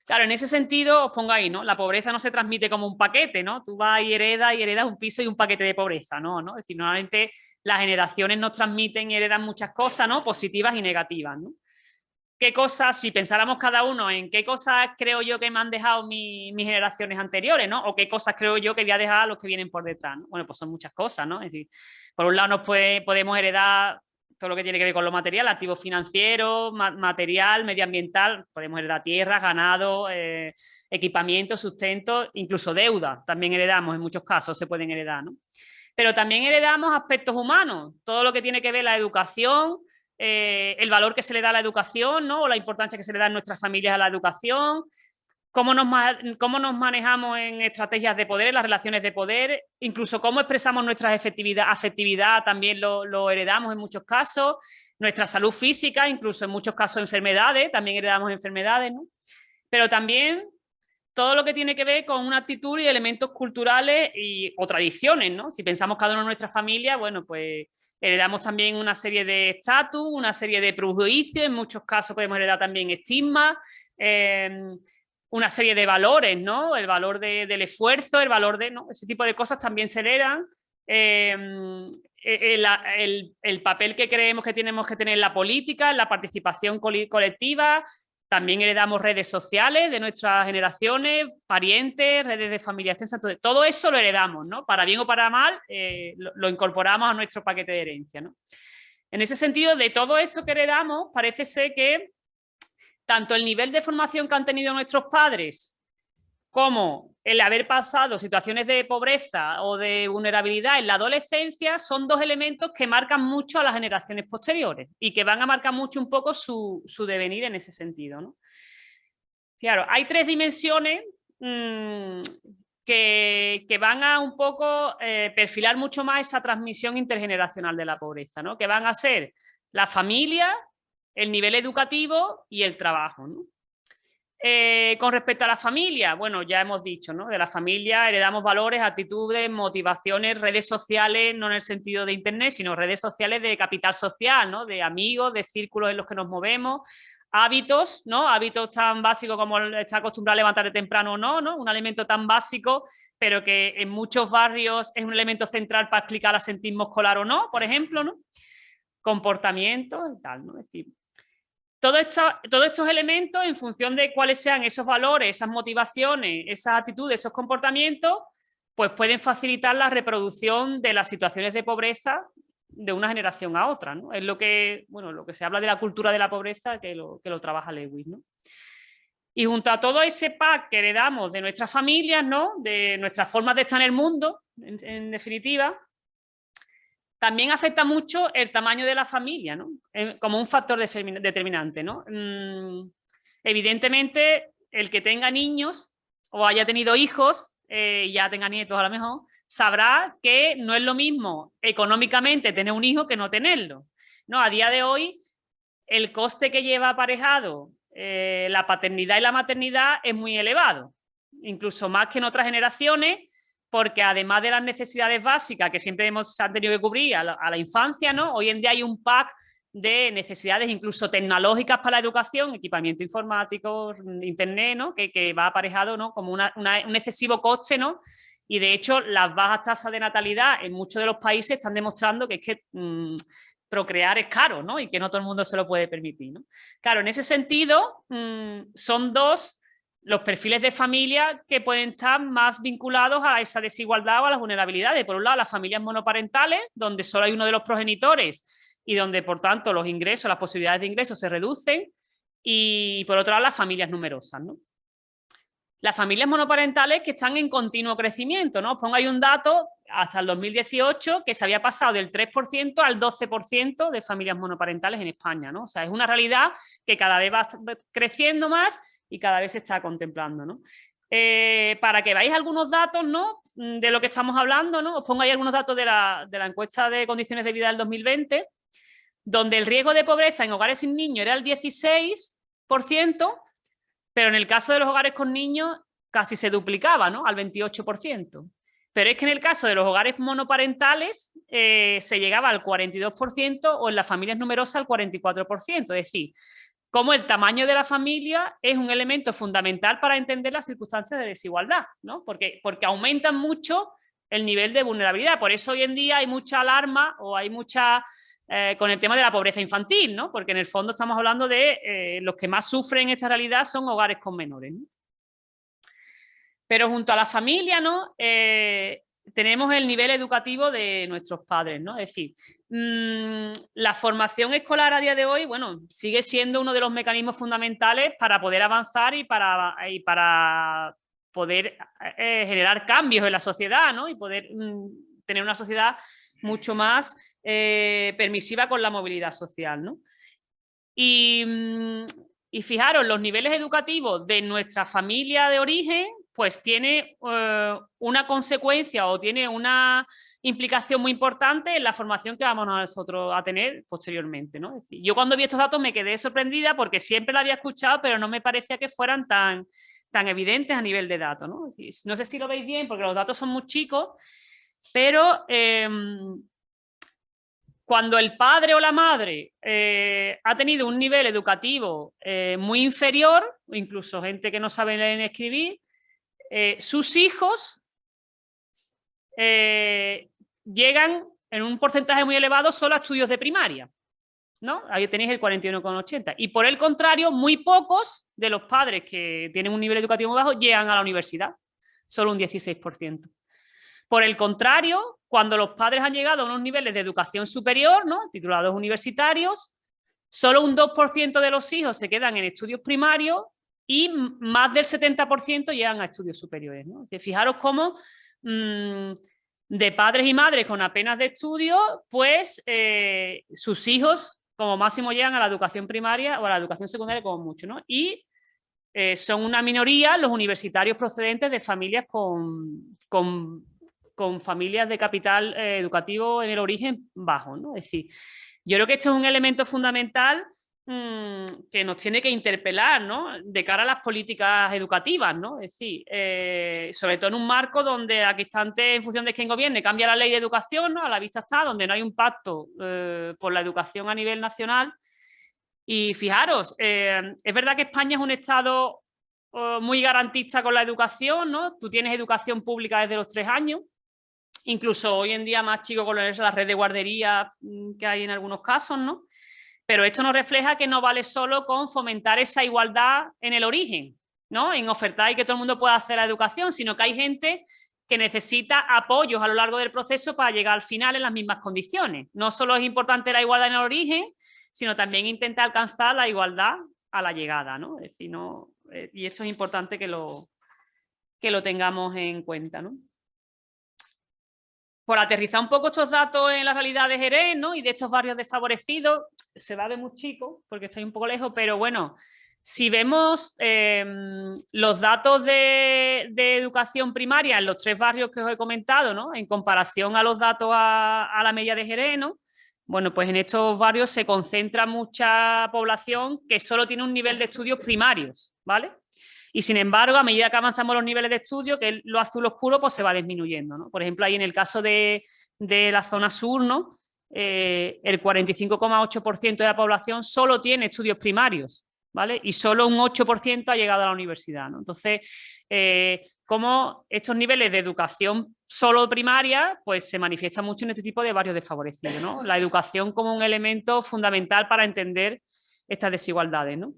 Claro, en ese sentido, os pongo ahí, ¿no? La pobreza no se transmite como un paquete, ¿no? Tú vas y heredas un piso y un paquete de pobreza, ¿no? Es decir, normalmente las generaciones nos transmiten y heredan muchas cosas, ¿no?, positivas y negativas, ¿no? ¿Qué cosas, si pensáramos cada uno en qué cosas creo yo que me han dejado mis generaciones anteriores, ¿no?, o qué cosas creo yo que voy a dejar a los que vienen por detrás, ¿no? Bueno, pues son muchas cosas, ¿no? Es decir, por un lado podemos heredar todo lo que tiene que ver con lo material, activos financieros, material, medioambiental, podemos heredar tierras, ganado, equipamiento, sustento, incluso deuda, también heredamos, en muchos casos se pueden heredar, ¿no? Pero también heredamos aspectos humanos, todo lo que tiene que ver la educación, el valor que se le da a la educación, ¿no? O la importancia que se le da en nuestras familias a la educación, cómo nos manejamos en estrategias de poder, en las relaciones de poder, incluso cómo expresamos nuestra afectividad también lo heredamos en muchos casos, nuestra salud física, incluso en muchos casos enfermedades, también heredamos enfermedades, ¿no? Pero también todo lo que tiene que ver con una actitud y elementos culturales o tradiciones, ¿no? Si pensamos cada uno en nuestra familia, bueno, pues heredamos también una serie de estatus, una serie de prejuicios, en muchos casos podemos heredar también estigmas, una serie de valores, ¿no? El valor del esfuerzo, el valor de, ¿no? Ese tipo de cosas también se heredan. El papel que creemos que tenemos que tener en la política, en la participación colectiva. También heredamos redes sociales de nuestras generaciones, parientes, redes de familia extensa. Entonces, todo eso lo heredamos, ¿no? Para bien o para mal, lo incorporamos a nuestro paquete de herencia, ¿no? En ese sentido, de todo eso que heredamos, parece ser que tanto el nivel de formación que han tenido nuestros padres como el haber pasado situaciones de pobreza o de vulnerabilidad en la adolescencia son dos elementos que marcan mucho a las generaciones posteriores y que van a marcar mucho un poco su devenir en ese sentido, ¿no? Claro, hay tres dimensiones que van a un poco perfilar mucho más esa transmisión intergeneracional de la pobreza, ¿no? Que van a ser la familia, el nivel educativo y el trabajo, ¿no? Con respecto a la familia, bueno, ya hemos dicho, ¿no? De la familia heredamos valores, actitudes, motivaciones, redes sociales, no en el sentido de internet, sino redes sociales de capital social, ¿no? De amigos, de círculos en los que nos movemos, hábitos, ¿no? Hábitos tan básicos como estar acostumbrado a levantarte temprano o no, ¿no? Un elemento tan básico, pero que en muchos barrios es un elemento central para explicar asentismo escolar o no, por ejemplo, ¿no? Comportamientos y tal, ¿no? Es decir, todos estos elementos, en función de cuáles sean esos valores, esas motivaciones, esas actitudes, esos comportamientos, pues pueden facilitar la reproducción de las situaciones de pobreza de una generación a otra, ¿no? Es lo que, bueno, lo que se habla de la cultura de la pobreza, que lo trabaja Lewis, ¿no? Y junto a todo ese pack que heredamos de nuestras familias, ¿no? De nuestras formas de estar en el mundo, en definitiva, también afecta mucho el tamaño de la familia, ¿no? Como un factor determinante, ¿no? Evidentemente, el que tenga niños o haya tenido hijos, ya tenga nietos a lo mejor, sabrá que no es lo mismo económicamente tener un hijo que no tenerlo, ¿no? A día de hoy, el coste que lleva aparejado la paternidad y la maternidad es muy elevado, incluso más que en otras generaciones, porque además de las necesidades básicas que siempre han tenido que cubrir a la infancia, ¿no? Hoy en día hay un pack de necesidades incluso tecnológicas para la educación, equipamiento informático, internet, ¿no? Que va aparejado, ¿no? Como un excesivo coste, ¿no? Y de hecho las bajas tasas de natalidad en muchos de los países están demostrando que es que procrear es caro, ¿no? Y que no todo el mundo se lo puede permitir, ¿no? Claro, en ese sentido son dos los perfiles de familia que pueden estar más vinculados a esa desigualdad o a las vulnerabilidades. Por un lado, las familias monoparentales, donde solo hay uno de los progenitores y donde, por tanto, los ingresos, las posibilidades de ingresos se reducen. Y, por otro lado, las familias numerosas, ¿no? Las familias monoparentales que están en continuo crecimiento, ¿no? Os pongo ahí un dato, hasta el 2018, que se había pasado del 3% al 12% de familias monoparentales en España, ¿no? O sea, es una realidad que cada vez va creciendo más y cada vez se está contemplando, ¿no? Para que veáis algunos datos, ¿no? De lo que estamos hablando, ¿no? Os pongo ahí algunos datos de la encuesta de condiciones de vida del 2020, donde el riesgo de pobreza en hogares sin niños era el 16%, pero en el caso de los hogares con niños casi se duplicaba, ¿no? Al 28%. Pero es que en el caso de los hogares monoparentales se llegaba al 42% o en las familias numerosas al 44%. Es decir, cómo el tamaño de la familia es un elemento fundamental para entender las circunstancias de desigualdad, ¿no? Porque aumentan mucho el nivel de vulnerabilidad. Por eso hoy en día hay mucha alarma o hay mucha... con el tema de la pobreza infantil, ¿no? Porque en el fondo estamos hablando de los que más sufren esta realidad son hogares con menores, ¿no? Pero junto a la familia, ¿no? Tenemos el nivel educativo de nuestros padres, ¿no? Es decir, la formación escolar a día de hoy, bueno, sigue siendo uno de los mecanismos fundamentales para poder avanzar y para poder generar cambios en la sociedad, ¿no? Y poder tener una sociedad mucho más permisiva con la movilidad social, ¿no? Y fijaros, los niveles educativos de nuestra familia de origen, pues tiene una consecuencia o tiene una implicación muy importante en la formación que vamos nosotros a tener posteriormente, ¿no? Es decir, yo cuando vi estos datos me quedé sorprendida porque siempre la había escuchado, pero no me parecía que fueran tan evidentes a nivel de datos, ¿no? Es decir, no sé si lo veis bien porque los datos son muy chicos, pero cuando el padre o la madre ha tenido un nivel educativo muy inferior, incluso gente que no sabe leer ni escribir, sus hijos llegan en un porcentaje muy elevado solo a estudios de primaria, ¿no? Ahí tenéis el 41,80. Y por el contrario, muy pocos de los padres que tienen un nivel educativo muy bajo llegan a la universidad, solo un 16%. Por el contrario, cuando los padres han llegado a unos niveles de educación superior, ¿no? Titulados universitarios, solo un 2% de los hijos se quedan en estudios primarios y más del 70% llegan a estudios superiores, ¿no? Fijaros cómo de padres y madres con apenas de estudio, pues sus hijos como máximo llegan a la educación primaria o a la educación secundaria como mucho, ¿no? Y son una minoría los universitarios procedentes de familias con familias de capital educativo en el origen bajo, ¿no? Es decir, yo creo que esto es un elemento fundamental que nos tiene que interpelar, ¿no? De cara a las políticas educativas, ¿no? Es decir, sobre todo en un marco donde aquí instante, en función de quién gobierne, cambia la ley de educación, ¿no? A la vista está, donde no hay un pacto por la educación a nivel nacional. Y fijaros, es verdad que España es un estado muy garantista con la educación, ¿no? Tú tienes educación pública desde los 3 años, incluso hoy en día más chico con la red de guardería que hay en algunos casos, ¿no? Pero esto nos refleja que no vale solo con fomentar esa igualdad en el origen, ¿no? En ofertar y que todo el mundo pueda hacer la educación, sino que hay gente que necesita apoyos a lo largo del proceso para llegar al final en las mismas condiciones. No solo es importante la igualdad en el origen, sino también intenta alcanzar la igualdad a la llegada, ¿no? Es decir, no, y esto es importante que lo tengamos en cuenta, ¿no? Por aterrizar un poco estos datos en la realidad de Jerez, ¿no? Y de estos barrios desfavorecidos, se va de muy chico porque estoy un poco lejos, pero bueno, si vemos los datos de educación primaria en los 3 barrios que os he comentado, ¿no? En comparación a los datos a la media de Jerez, ¿no? Bueno, pues en estos barrios se concentra mucha población que solo tiene un nivel de estudios primarios, ¿vale? Y sin embargo, a medida que avanzamos los niveles de estudio, que es lo azul oscuro, pues se va disminuyendo, ¿no? Por ejemplo, ahí en el caso de la zona sur, ¿no? El 45,8% de la población solo tiene estudios primarios, ¿vale? Y solo un 8% ha llegado a la universidad, ¿no? Entonces, cómo estos niveles de educación solo primaria, pues se manifiesta mucho en este tipo de barrios desfavorecidos, ¿no? La educación como un elemento fundamental para entender estas desigualdades, ¿no?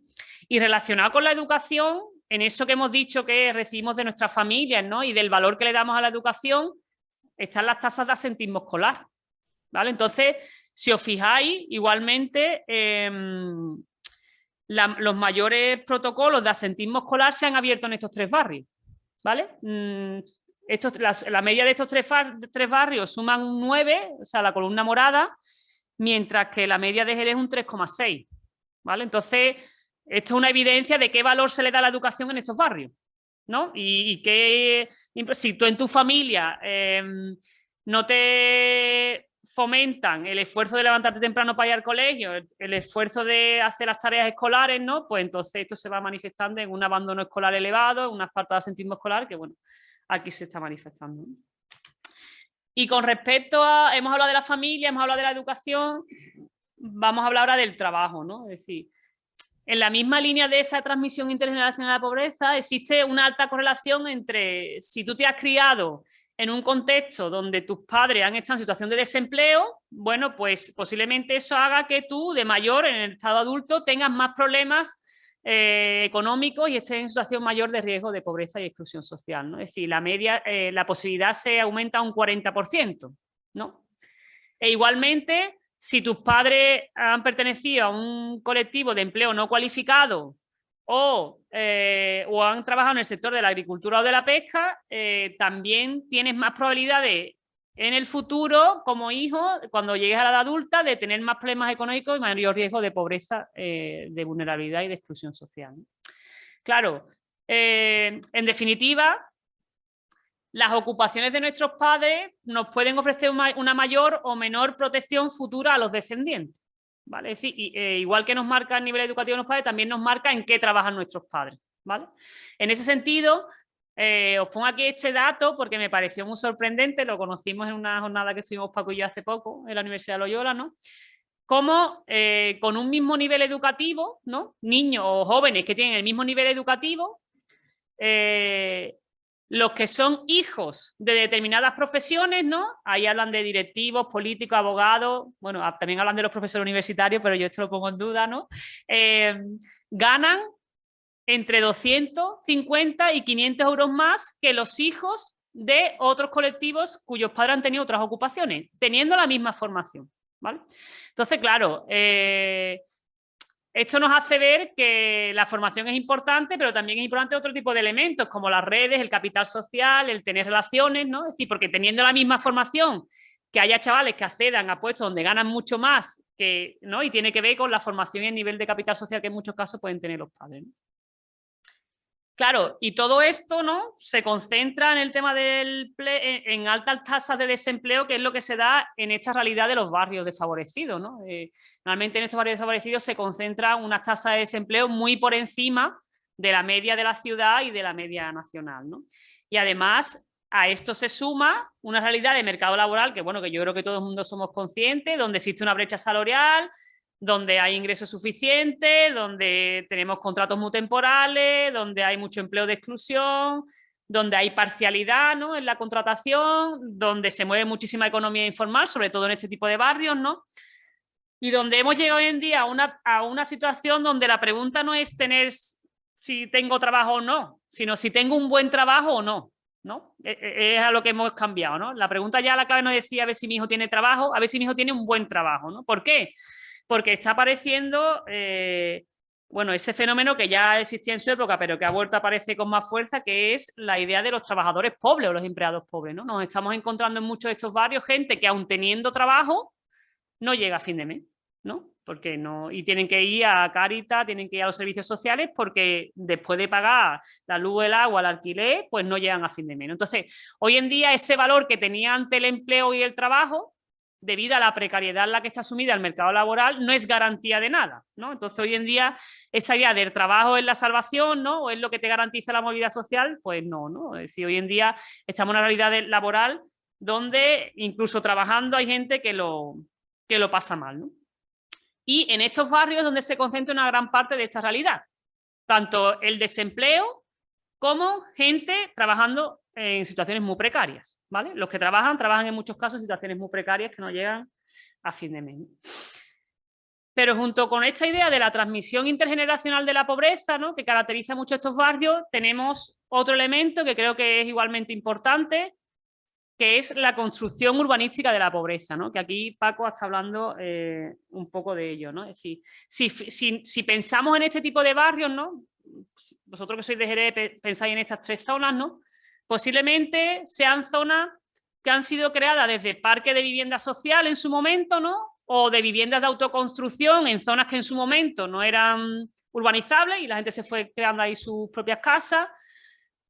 Y relacionado con la educación, en eso que hemos dicho que recibimos de nuestras familias, ¿no? Y del valor que le damos a la educación, están las tasas de absentismo escolar, ¿vale? Entonces, si os fijáis, igualmente, los mayores protocolos de absentismo escolar se han abierto en estos 3 barrios, ¿vale? La media de estos 3 barrios suman un 9, o sea, la columna morada, mientras que la media de Jerez es un 3,6, ¿vale? Entonces, esto es una evidencia de qué valor se le da a la educación en estos barrios, ¿no? Y que si tú en tu familia no te fomentan el esfuerzo de levantarte temprano para ir al colegio, el esfuerzo de hacer las tareas escolares, ¿no? Pues entonces esto se va manifestando en un abandono escolar elevado, una falta de absentismo escolar que, bueno, aquí se está manifestando, ¿no? Y con respecto a, hemos hablado de la familia, hemos hablado de la educación, vamos a hablar ahora del trabajo, ¿no? Es decir, en la misma línea de esa transmisión intergeneracional de la pobreza, existe una alta correlación entre si tú te has criado en un contexto donde tus padres han estado en situación de desempleo, bueno, pues posiblemente eso haga que tú, de mayor, en el estado adulto, tengas más problemas económicos y estés en situación mayor de riesgo de pobreza y exclusión social, ¿no? Es decir, la media, la posibilidad se aumenta a un 40%, ¿no? E igualmente, si tus padres han pertenecido a un colectivo de empleo no cualificado o han trabajado en el sector de la agricultura o de la pesca, también tienes más probabilidad de en el futuro, como hijo, cuando llegues a la edad adulta, de tener más problemas económicos y mayor riesgo de pobreza, de vulnerabilidad y de exclusión social. Claro, en definitiva, las ocupaciones de nuestros padres nos pueden ofrecer una mayor o menor protección futura a los descendientes, ¿vale? Es decir, igual que nos marca el nivel educativo de los padres, también nos marca en qué trabajan nuestros padres, ¿vale? En ese sentido, os pongo aquí este dato porque me pareció muy sorprendente, lo conocimos en una jornada que estuvimos Paco y yo hace poco en la Universidad de Loyola, ¿no? Cómo con un mismo nivel educativo, ¿no? Niños o jóvenes que tienen el mismo nivel educativo, los que son hijos de determinadas profesiones, ¿no? Ahí hablan de directivos, políticos, abogados, bueno, también hablan de los profesores universitarios, pero yo esto lo pongo en duda, ¿no? Ganan entre 250 y 500 euros más que los hijos de otros colectivos cuyos padres han tenido otras ocupaciones, teniendo la misma formación, ¿vale? Entonces, claro, esto nos hace ver que la formación es importante, pero también es importante otro tipo de elementos, como las redes, el capital social, el tener relaciones, ¿no? Es decir, porque teniendo la misma formación, que haya chavales que accedan a puestos donde ganan mucho más, que, ¿no? Y tiene que ver con la formación y el nivel de capital social que en muchos casos pueden tener los padres, ¿no? Claro, y todo esto, ¿no? Se concentra en el tema en altas tasas de desempleo, que es lo que se da en esta realidad de los barrios desfavorecidos, ¿no? Normalmente en estos barrios desfavorecidos se concentra una tasa de desempleo muy por encima de la media de la ciudad y de la media nacional, ¿no? Y además a esto se suma una realidad de mercado laboral que, bueno, que yo creo que todo el mundo somos conscientes, donde existe una brecha salarial, donde hay ingresos suficientes, donde tenemos contratos muy temporales, donde hay mucho empleo de exclusión, donde hay parcialidad, ¿no? En la contratación, donde se mueve muchísima economía informal, sobre todo en este tipo de barrios, ¿no? Y donde hemos llegado hoy en día a una situación donde la pregunta no es tener si tengo trabajo o no, sino si tengo un buen trabajo o no, ¿no? Es a lo que hemos cambiado, ¿no? La pregunta ya la clave no decía a ver si mi hijo tiene trabajo, a ver si mi hijo tiene un buen trabajo, ¿no? ¿Por qué? Porque está apareciendo, bueno, ese fenómeno que ya existía en su época, pero que ha vuelto a aparecer con más fuerza, que es la idea de los trabajadores pobres o los empleados pobres, ¿no? Nos estamos encontrando en muchos de estos barrios gente que aun teniendo trabajo no llega a fin de mes, ¿no? Porque no, y tienen que ir a Cáritas, tienen que ir a los servicios sociales porque después de pagar la luz, el agua, el alquiler, pues no llegan a fin de mes, ¿no? Entonces, hoy en día ese valor que tenía ante el empleo y el trabajo, debido a la precariedad en la que está sumida el mercado laboral, no es garantía de nada, ¿no? Entonces, hoy en día, esa idea del trabajo es la salvación, ¿no? O es lo que te garantiza la movilidad social, pues no, ¿no? Es decir, hoy en día estamos en una realidad laboral donde incluso trabajando hay gente que lo pasa mal, ¿no? Y en estos barrios es donde se concentra una gran parte de esta realidad, tanto el desempleo como gente trabajando en situaciones muy precarias, ¿vale? Los que trabajan en muchos casos en situaciones muy precarias que no llegan a fin de mes. Pero junto con esta idea de la transmisión intergeneracional de la pobreza, ¿no? Que caracteriza mucho estos barrios, tenemos otro elemento que creo que es igualmente importante, que es la construcción urbanística de la pobreza, ¿no? Que aquí Paco está hablando un poco de ello, ¿no? Es decir, si pensamos en este tipo de barrios, ¿no? Vosotros que sois de Jerez pensáis en estas tres zonas, ¿no? Posiblemente sean zonas que han sido creadas desde parques de vivienda social en su momento, ¿no? O de viviendas de autoconstrucción en zonas que en su momento no eran urbanizables y la gente se fue creando ahí sus propias casas,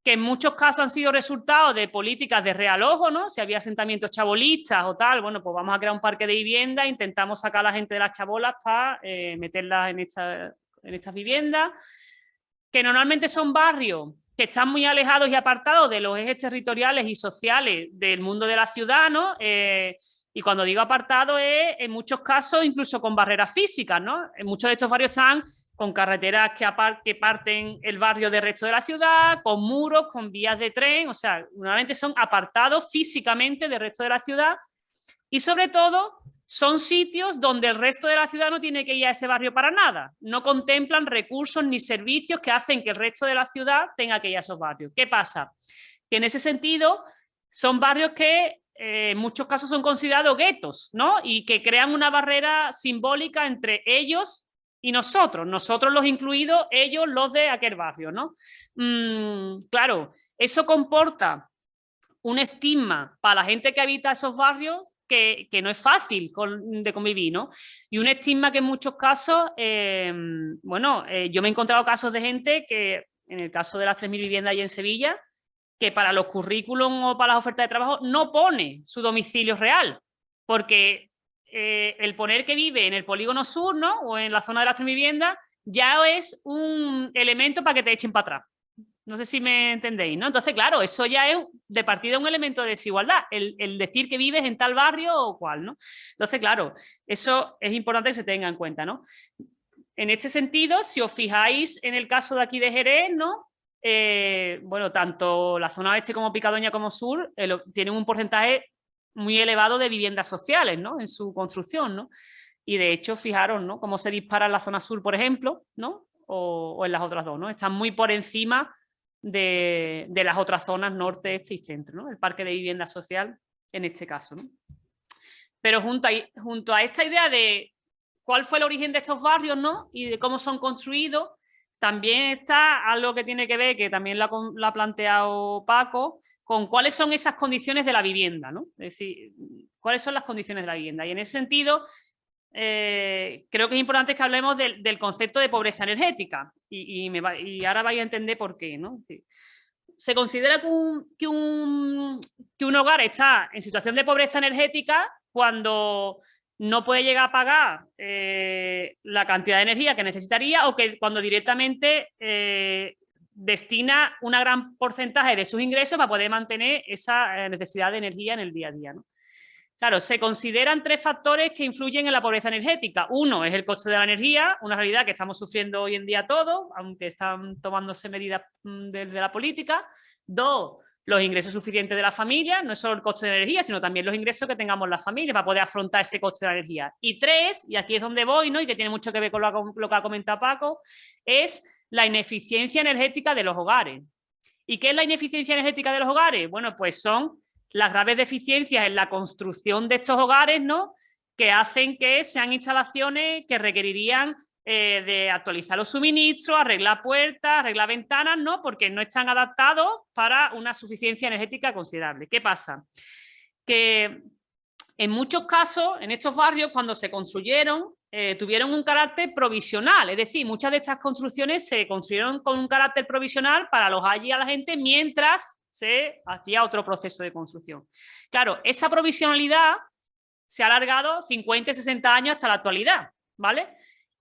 que en muchos casos han sido resultado de políticas de realojo, ¿no? Si había asentamientos chabolistas o tal, bueno, pues vamos a crear un parque de vivienda, intentamos sacar a la gente de las chabolas para meterlas en estas viviendas, que normalmente son barrios que están muy alejados y apartados de los ejes territoriales y sociales del mundo de la ciudad, ¿no? Y cuando digo apartado es, en muchos casos, incluso con barreras físicas, ¿no? En muchos de estos barrios están con carreteras que parten el barrio del resto de la ciudad, con muros, con vías de tren, o sea, normalmente son apartados físicamente del resto de la ciudad y sobre todo son sitios donde el resto de la ciudad no tiene que ir a ese barrio para nada, no contemplan recursos ni servicios que hacen que el resto de la ciudad tenga que ir a esos barrios. ¿Qué pasa? Que en ese sentido son barrios que en muchos casos son considerados guetos, ¿no? Y que crean una barrera simbólica entre ellos y nosotros los incluidos, ellos los de aquel barrio, ¿no? Claro, eso comporta un estigma para la gente que habita esos barrios que no es fácil de convivir, ¿no? Y un estigma que en muchos casos, yo me he encontrado casos de gente que, en el caso de las 3.000 viviendas allí en Sevilla, que para los currículum o para las ofertas de trabajo no pone su domicilio real, porque el poner que vive en el polígono sur, ¿no? O en la zona de las 3.000 viviendas, ya es un elemento para que te echen para atrás. No sé si me entendéis, ¿no? Entonces, claro, eso ya es de partida un elemento de desigualdad, el decir que vives en tal barrio o cual, ¿no? Entonces, claro, eso es importante que se tenga en cuenta, ¿no? En este sentido, si os fijáis en el caso de aquí de Jerez, ¿no? Tanto la zona oeste como Picadoña como sur tienen un porcentaje muy elevado de viviendas sociales, ¿no? En su construcción, ¿no? Y de hecho, fijaros, ¿no? Cómo se dispara en la zona sur, por ejemplo, ¿no? O en las otras dos, ¿no? Están muy por encima de las otras zonas norte, este y centro, ¿no? El parque de vivienda social en este caso, ¿no? Pero junto a esta idea de cuál fue el origen de estos barrios, ¿no? Y de cómo son construidos, también está algo que tiene que ver, que también lo ha planteado Paco, con cuáles son esas condiciones de la vivienda, ¿no? Es decir, cuáles son las condiciones de la vivienda. Y en ese sentido, creo que es importante que hablemos del concepto de pobreza energética y ahora vais a entender por qué, ¿no? Se considera que un hogar está en situación de pobreza energética cuando no puede llegar a pagar la cantidad de energía que necesitaría o que cuando directamente destina un gran porcentaje de sus ingresos para poder mantener esa necesidad de energía en el día a día, ¿no? Claro, se consideran 3 factores que influyen en la pobreza energética. Uno es el coste de la energía, una realidad que estamos sufriendo hoy en día todos, aunque están tomándose medidas desde la política. 2, los ingresos suficientes de la familia, no es solo el coste de energía, sino también los ingresos que tengamos las familias para poder afrontar ese coste de la energía. Y 3, y aquí es donde voy, ¿no? Y que tiene mucho que ver con lo que ha comentado Paco, es la ineficiencia energética de los hogares. ¿Y qué es la ineficiencia energética de los hogares? Bueno, pues son las graves deficiencias en la construcción de estos hogares, ¿no? Que hacen que sean instalaciones que requerirían de actualizar los suministros, arreglar puertas, arreglar ventanas, ¿no? Porque no están adaptados para una suficiencia energética considerable. ¿Qué pasa? Que en muchos casos, en estos barrios, cuando se construyeron, tuvieron un carácter provisional, es decir, muchas de estas construcciones se construyeron con un carácter provisional para alojar allí a la gente mientras se hacía otro proceso de construcción. Claro, esa provisionalidad se ha alargado 50 y 60 años hasta la actualidad, ¿vale?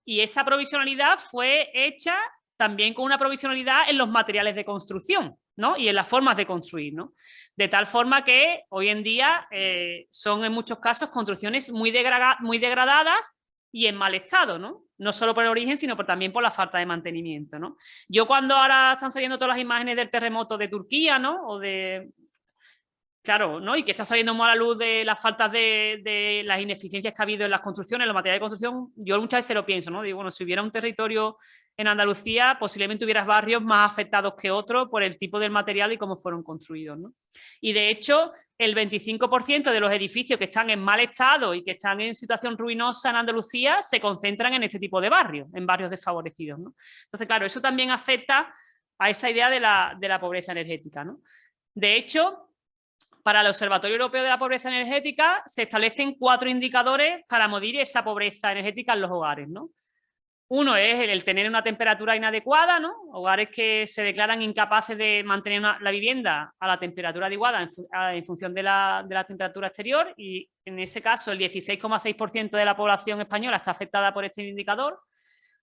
Y esa provisionalidad fue hecha también con una provisionalidad en los materiales de construcción, ¿no? Y en las formas de construir, ¿no? De tal forma que hoy en día son en muchos casos construcciones muy degradadas y en mal estado, ¿no? No solo por el origen, sino también por la falta de mantenimiento, ¿no? Yo cuando ahora están saliendo todas las imágenes del terremoto de Turquía, ¿no? O de... Claro, ¿no? Y que está saliendo muy a la luz de las faltas de las ineficiencias que ha habido en las construcciones, en los materiales de construcción, yo muchas veces lo pienso, ¿no? Digo, bueno, si hubiera un territorio en Andalucía, posiblemente hubiera barrios más afectados que otros por el tipo del material y cómo fueron construidos, ¿no? Y de hecho, el 25% de los edificios que están en mal estado y que están en situación ruinosa en Andalucía se concentran en este tipo de barrios, en barrios desfavorecidos, ¿no? Entonces, claro, eso también afecta a esa idea de la pobreza energética, ¿no? De hecho, para el Observatorio Europeo de la Pobreza Energética se establecen 4 indicadores para medir esa pobreza energética en los hogares, ¿no? Uno es el tener una temperatura inadecuada, ¿no? Hogares que se declaran incapaces de mantener la vivienda a la temperatura adecuada en función de la temperatura exterior, y en ese caso el 16,6% de la población española está afectada por este indicador.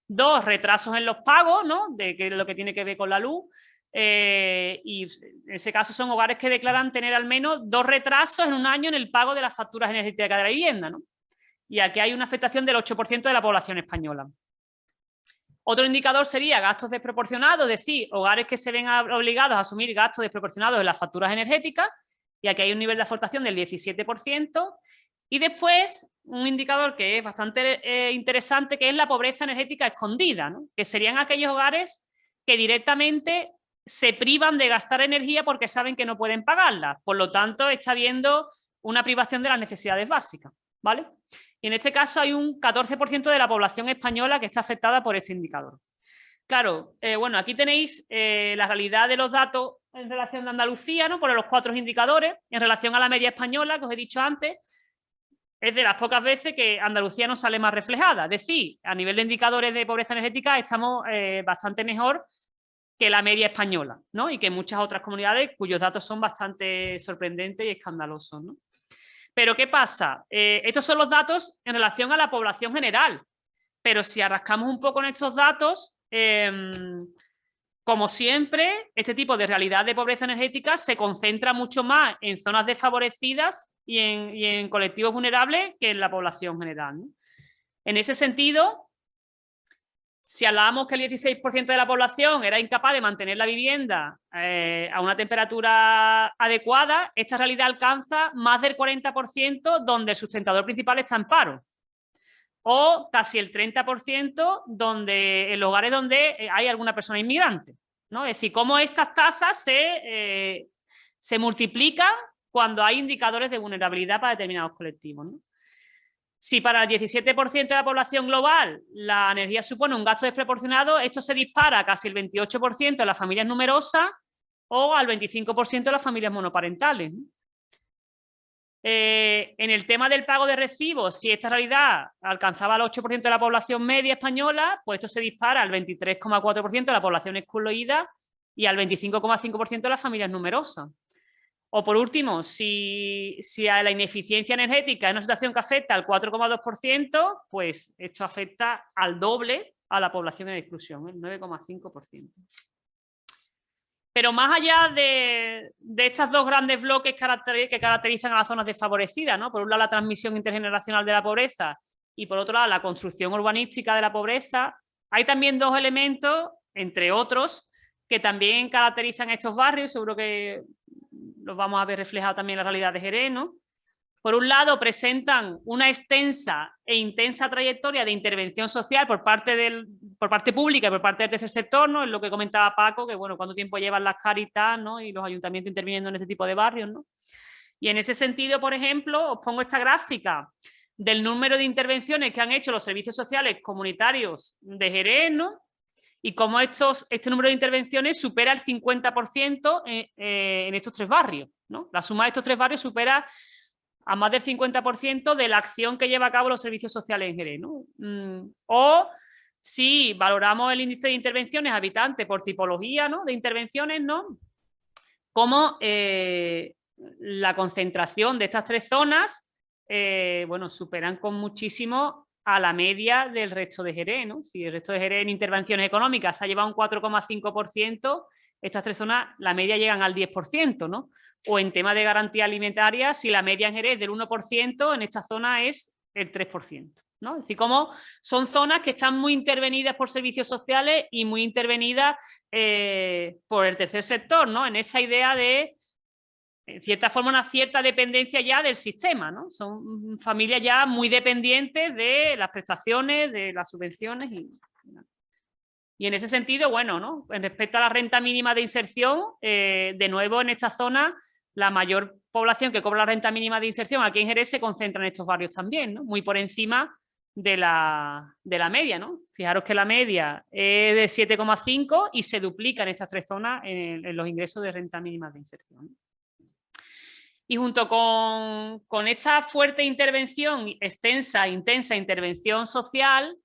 2, retrasos en los pagos, ¿no? De lo que tiene que ver con la luz. Y en ese caso son hogares que declaran tener al menos 2 retrasos en un año en el pago de las facturas energéticas de la vivienda, ¿no? Y aquí hay una afectación del 8% de la población española. Otro indicador sería gastos desproporcionados, es decir, hogares que se ven obligados a asumir gastos desproporcionados en las facturas energéticas, y aquí hay un nivel de aportación del 17%. Y después, un indicador que es bastante interesante, que es la pobreza energética escondida, ¿no? Que serían aquellos hogares que directamente se privan de gastar energía porque saben que no pueden pagarla. Por lo tanto, está habiendo una privación de las necesidades básicas, ¿vale? Y en este caso hay un 14% de la población española que está afectada por este indicador. Claro, bueno, aquí tenéis la realidad de los datos en relación a Andalucía, ¿no? Por los 4 indicadores, en relación a la media española, que os he dicho antes, es de las pocas veces que Andalucía no sale más reflejada. Es decir, a nivel de indicadores de pobreza energética estamos bastante mejor que la media española, ¿no? Y que muchas otras comunidades cuyos datos son bastante sorprendentes y escandalosos, ¿no? Pero ¿qué pasa? Estos son los datos en relación a la población general, pero si arrascamos un poco en estos datos, como siempre, este tipo de realidad de pobreza energética se concentra mucho más en zonas desfavorecidas y en colectivos vulnerables que en la población general, ¿no? En ese sentido, si hablábamos que el 16% de la población era incapaz de mantener la vivienda a una temperatura adecuada, esta realidad alcanza más del 40% donde el sustentador principal está en paro. O casi el 30% en lugares donde hay alguna persona inmigrante, ¿no? Es decir, cómo estas tasas se multiplican cuando hay indicadores de vulnerabilidad para determinados colectivos, ¿no? Si para el 17% de la población global la energía supone un gasto desproporcionado, esto se dispara a casi el 28% de las familias numerosas o al 25% de las familias monoparentales, ¿no? En el tema del pago de recibos, si esta realidad alcanzaba el 8% de la población media española, pues esto se dispara al 23,4% de la población excluida y al 25,5% de las familias numerosas. O por último, si a la ineficiencia energética es una situación que afecta al 4,2%, pues esto afecta al doble a la población en exclusión, el 9,5%. Pero más allá de estos dos grandes bloques que caracterizan a las zonas desfavorecidas, ¿no? Por un lado, la transmisión intergeneracional de la pobreza y por otro lado, la construcción urbanística de la pobreza, hay también dos elementos, entre otros, que también caracterizan estos barrios, seguro que los vamos a ver reflejados también en la realidad de Jerez, ¿no? Por un lado, presentan una extensa e intensa trayectoria de intervención social por parte pública y por parte del tercer sector, ¿no? Es lo que comentaba Paco, que bueno, cuánto tiempo llevan las Cáritas, ¿no? Y los ayuntamientos interviniendo en este tipo de barrios, ¿no? Y en ese sentido, por ejemplo, os pongo esta gráfica del número de intervenciones que han hecho los servicios sociales comunitarios de Jerez, ¿no? Y cómo este número de intervenciones supera el 50% en estos 3 barrios, ¿no? La suma de estos 3 barrios supera a más del 50% de la acción que lleva a cabo los servicios sociales en Jerez, ¿no? O si valoramos el índice de intervenciones habitantes por tipología, ¿no? De intervenciones, ¿no? Como la concentración de estas 3 zonas, bueno, superan con muchísimo a la media del resto de Jerez, ¿no? Si el resto de Jerez en intervenciones económicas se ha llevado un 4,5%, estas 3 zonas, la media llegan al 10%, ¿no? O en tema de garantía alimentaria, si la media en Jerez es del 1%, en esta zona es el 3%, ¿no? Es decir, como son zonas que están muy intervenidas por servicios sociales y muy intervenidas por el tercer sector, ¿no? En esa idea de, en cierta forma, una cierta dependencia ya del sistema, ¿no? Son familias ya muy dependientes de las prestaciones, de las subvenciones y en ese sentido, bueno, ¿no? En respecto a la renta mínima de inserción, de nuevo en esta zona, la mayor población que cobra la renta mínima de inserción aquí en Jerez se concentra en estos barrios también, ¿no? Muy por encima de la media, ¿no? Fijaros que la media es de 7,5 y se duplica en estas 3 zonas en los ingresos de renta mínima de inserción. Y junto con esta fuerte intervención, extensa, intensa intervención social,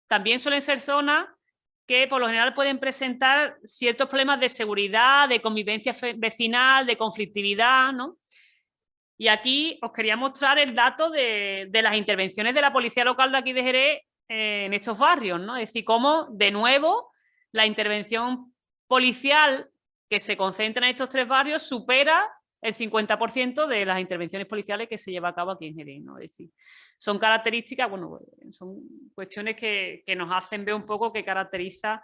también suelen ser zonas que por lo general pueden presentar ciertos problemas de seguridad, de convivencia vecinal, de conflictividad, ¿no? Y aquí os quería mostrar el dato de las intervenciones de la policía local de aquí de Jerez en estos barrios, ¿no? Es decir, cómo de nuevo la intervención policial que se concentra en estos 3 barrios supera el 50% de las intervenciones policiales que se lleva a cabo aquí en Jerez, ¿no? Es decir, son características, bueno, son cuestiones que nos hacen ver un poco qué caracteriza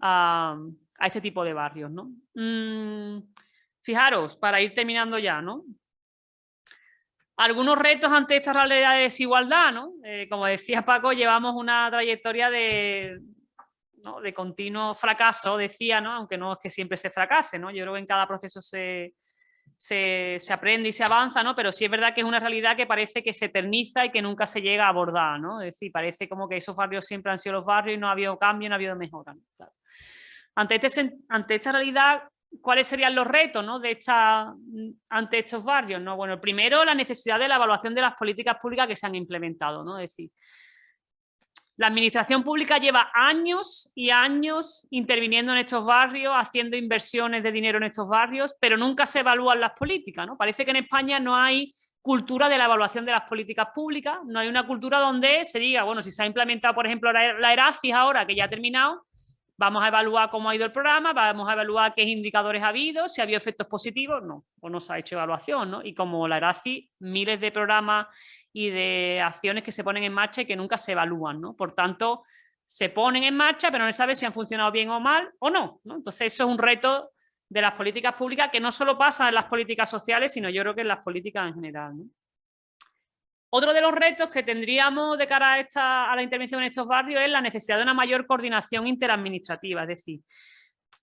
a este tipo de barrios, ¿no? Fijaros, para ir terminando ya, ¿no? Algunos retos ante esta realidad de desigualdad, ¿no? Como decía Paco, llevamos una trayectoria ¿no? de continuo fracaso, decía, ¿no? Aunque no es que siempre se fracase, ¿no? Yo creo que en cada proceso se aprende y se avanza, ¿no? Pero sí es verdad que es una realidad que parece que se eterniza y que nunca se llega a abordar, ¿no? Es decir, parece como que esos barrios siempre han sido los barrios y no ha habido cambio, no ha habido mejora, ¿no? Claro. Ante esta realidad, ¿cuáles serían los retos, ¿no? ante estos barrios, ¿no? Bueno, primero, la necesidad de la evaluación de las políticas públicas que se han implementado, ¿no? Es decir, la administración pública lleva años y años interviniendo en estos barrios, haciendo inversiones de dinero en estos barrios, pero nunca se evalúan las políticas, ¿no? Parece que en España no hay cultura de la evaluación de las políticas públicas, no hay una cultura donde se diga, bueno, si se ha implementado, por ejemplo, la ERACIS ahora, que ya ha terminado, vamos a evaluar cómo ha ido el programa, vamos a evaluar qué indicadores ha habido, si ha habido efectos positivos, no, o no se ha hecho evaluación, ¿no? Y como la ERACIS, miles de programas y de acciones que se ponen en marcha y que nunca se evalúan, ¿no? Por tanto, se ponen en marcha, pero no se sabe si han funcionado bien o mal o no, ¿no? Entonces, eso es un reto de las políticas públicas que no solo pasa en las políticas sociales, sino yo creo que en las políticas en general, ¿no? Otro de los retos que tendríamos de cara a la intervención en estos barrios es la necesidad de una mayor coordinación interadministrativa. Es decir,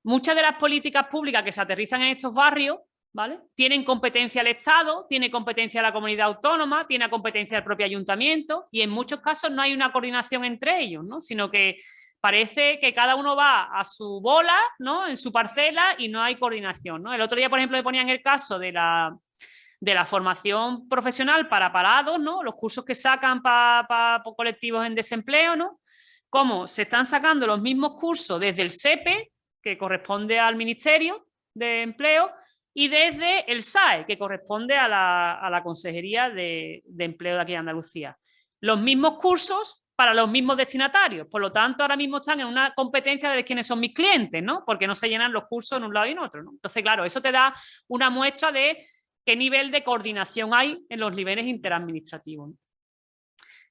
muchas de las políticas públicas que se aterrizan en estos barrios, ¿vale?, tienen competencia el Estado, tiene competencia la comunidad autónoma, tiene competencia el propio ayuntamiento y en muchos casos no hay una coordinación entre ellos, ¿no? Sino que parece que cada uno va a su bola, ¿no?, en su parcela y no hay coordinación, ¿no? El otro día, por ejemplo, me ponían el caso de la formación profesional para parados, ¿no?, los cursos que sacan para colectivos en desempleo, ¿no?, cómo se están sacando los mismos cursos desde el SEPE, que corresponde al Ministerio de Empleo, y desde el SAE, que corresponde a la Consejería de Empleo de aquí de Andalucía. Los mismos cursos para los mismos destinatarios. Por lo tanto, ahora mismo están en una competencia de quiénes son mis clientes, ¿no?, porque no se llenan los cursos en un lado y en otro, ¿no? Entonces, claro, eso te da una muestra de qué nivel de coordinación hay en los niveles interadministrativos.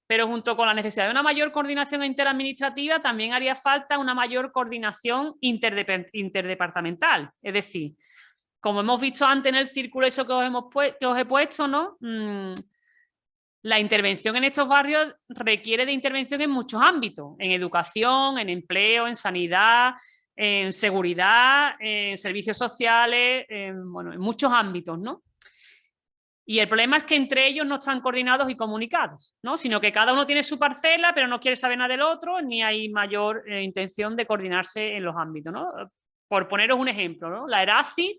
Pero junto con la necesidad de una mayor coordinación interadministrativa, también haría falta una mayor coordinación interdepartamental. Es decir, como hemos visto antes en el círculo eso que os he puesto, ¿no?, la intervención en estos barrios requiere de intervención en muchos ámbitos, en educación, en empleo, en sanidad, en seguridad, en servicios sociales, bueno, en muchos ámbitos, ¿no? Y el problema es que entre ellos no están coordinados y comunicados, ¿no?, sino que cada uno tiene su parcela, pero no quiere saber nada del otro, ni hay mayor intención de coordinarse en los ámbitos, ¿no? Por poneros un ejemplo, ¿no?, la ERACIS,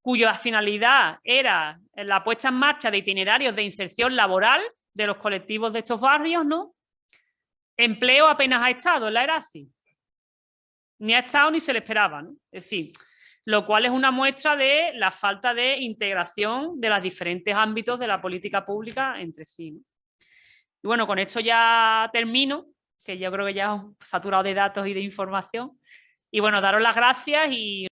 cuya finalidad era la puesta en marcha de itinerarios de inserción laboral de los colectivos de estos barrios, ¿no? Empleo apenas ha estado en la ERACIS. Ni ha estado ni se le esperaba, ¿no? Es decir, lo cual es una muestra de la falta de integración de los diferentes ámbitos de la política pública entre sí, ¿no? Y bueno, con esto ya termino, que yo creo que ya he saturado de datos y de información. Y bueno, daros las gracias y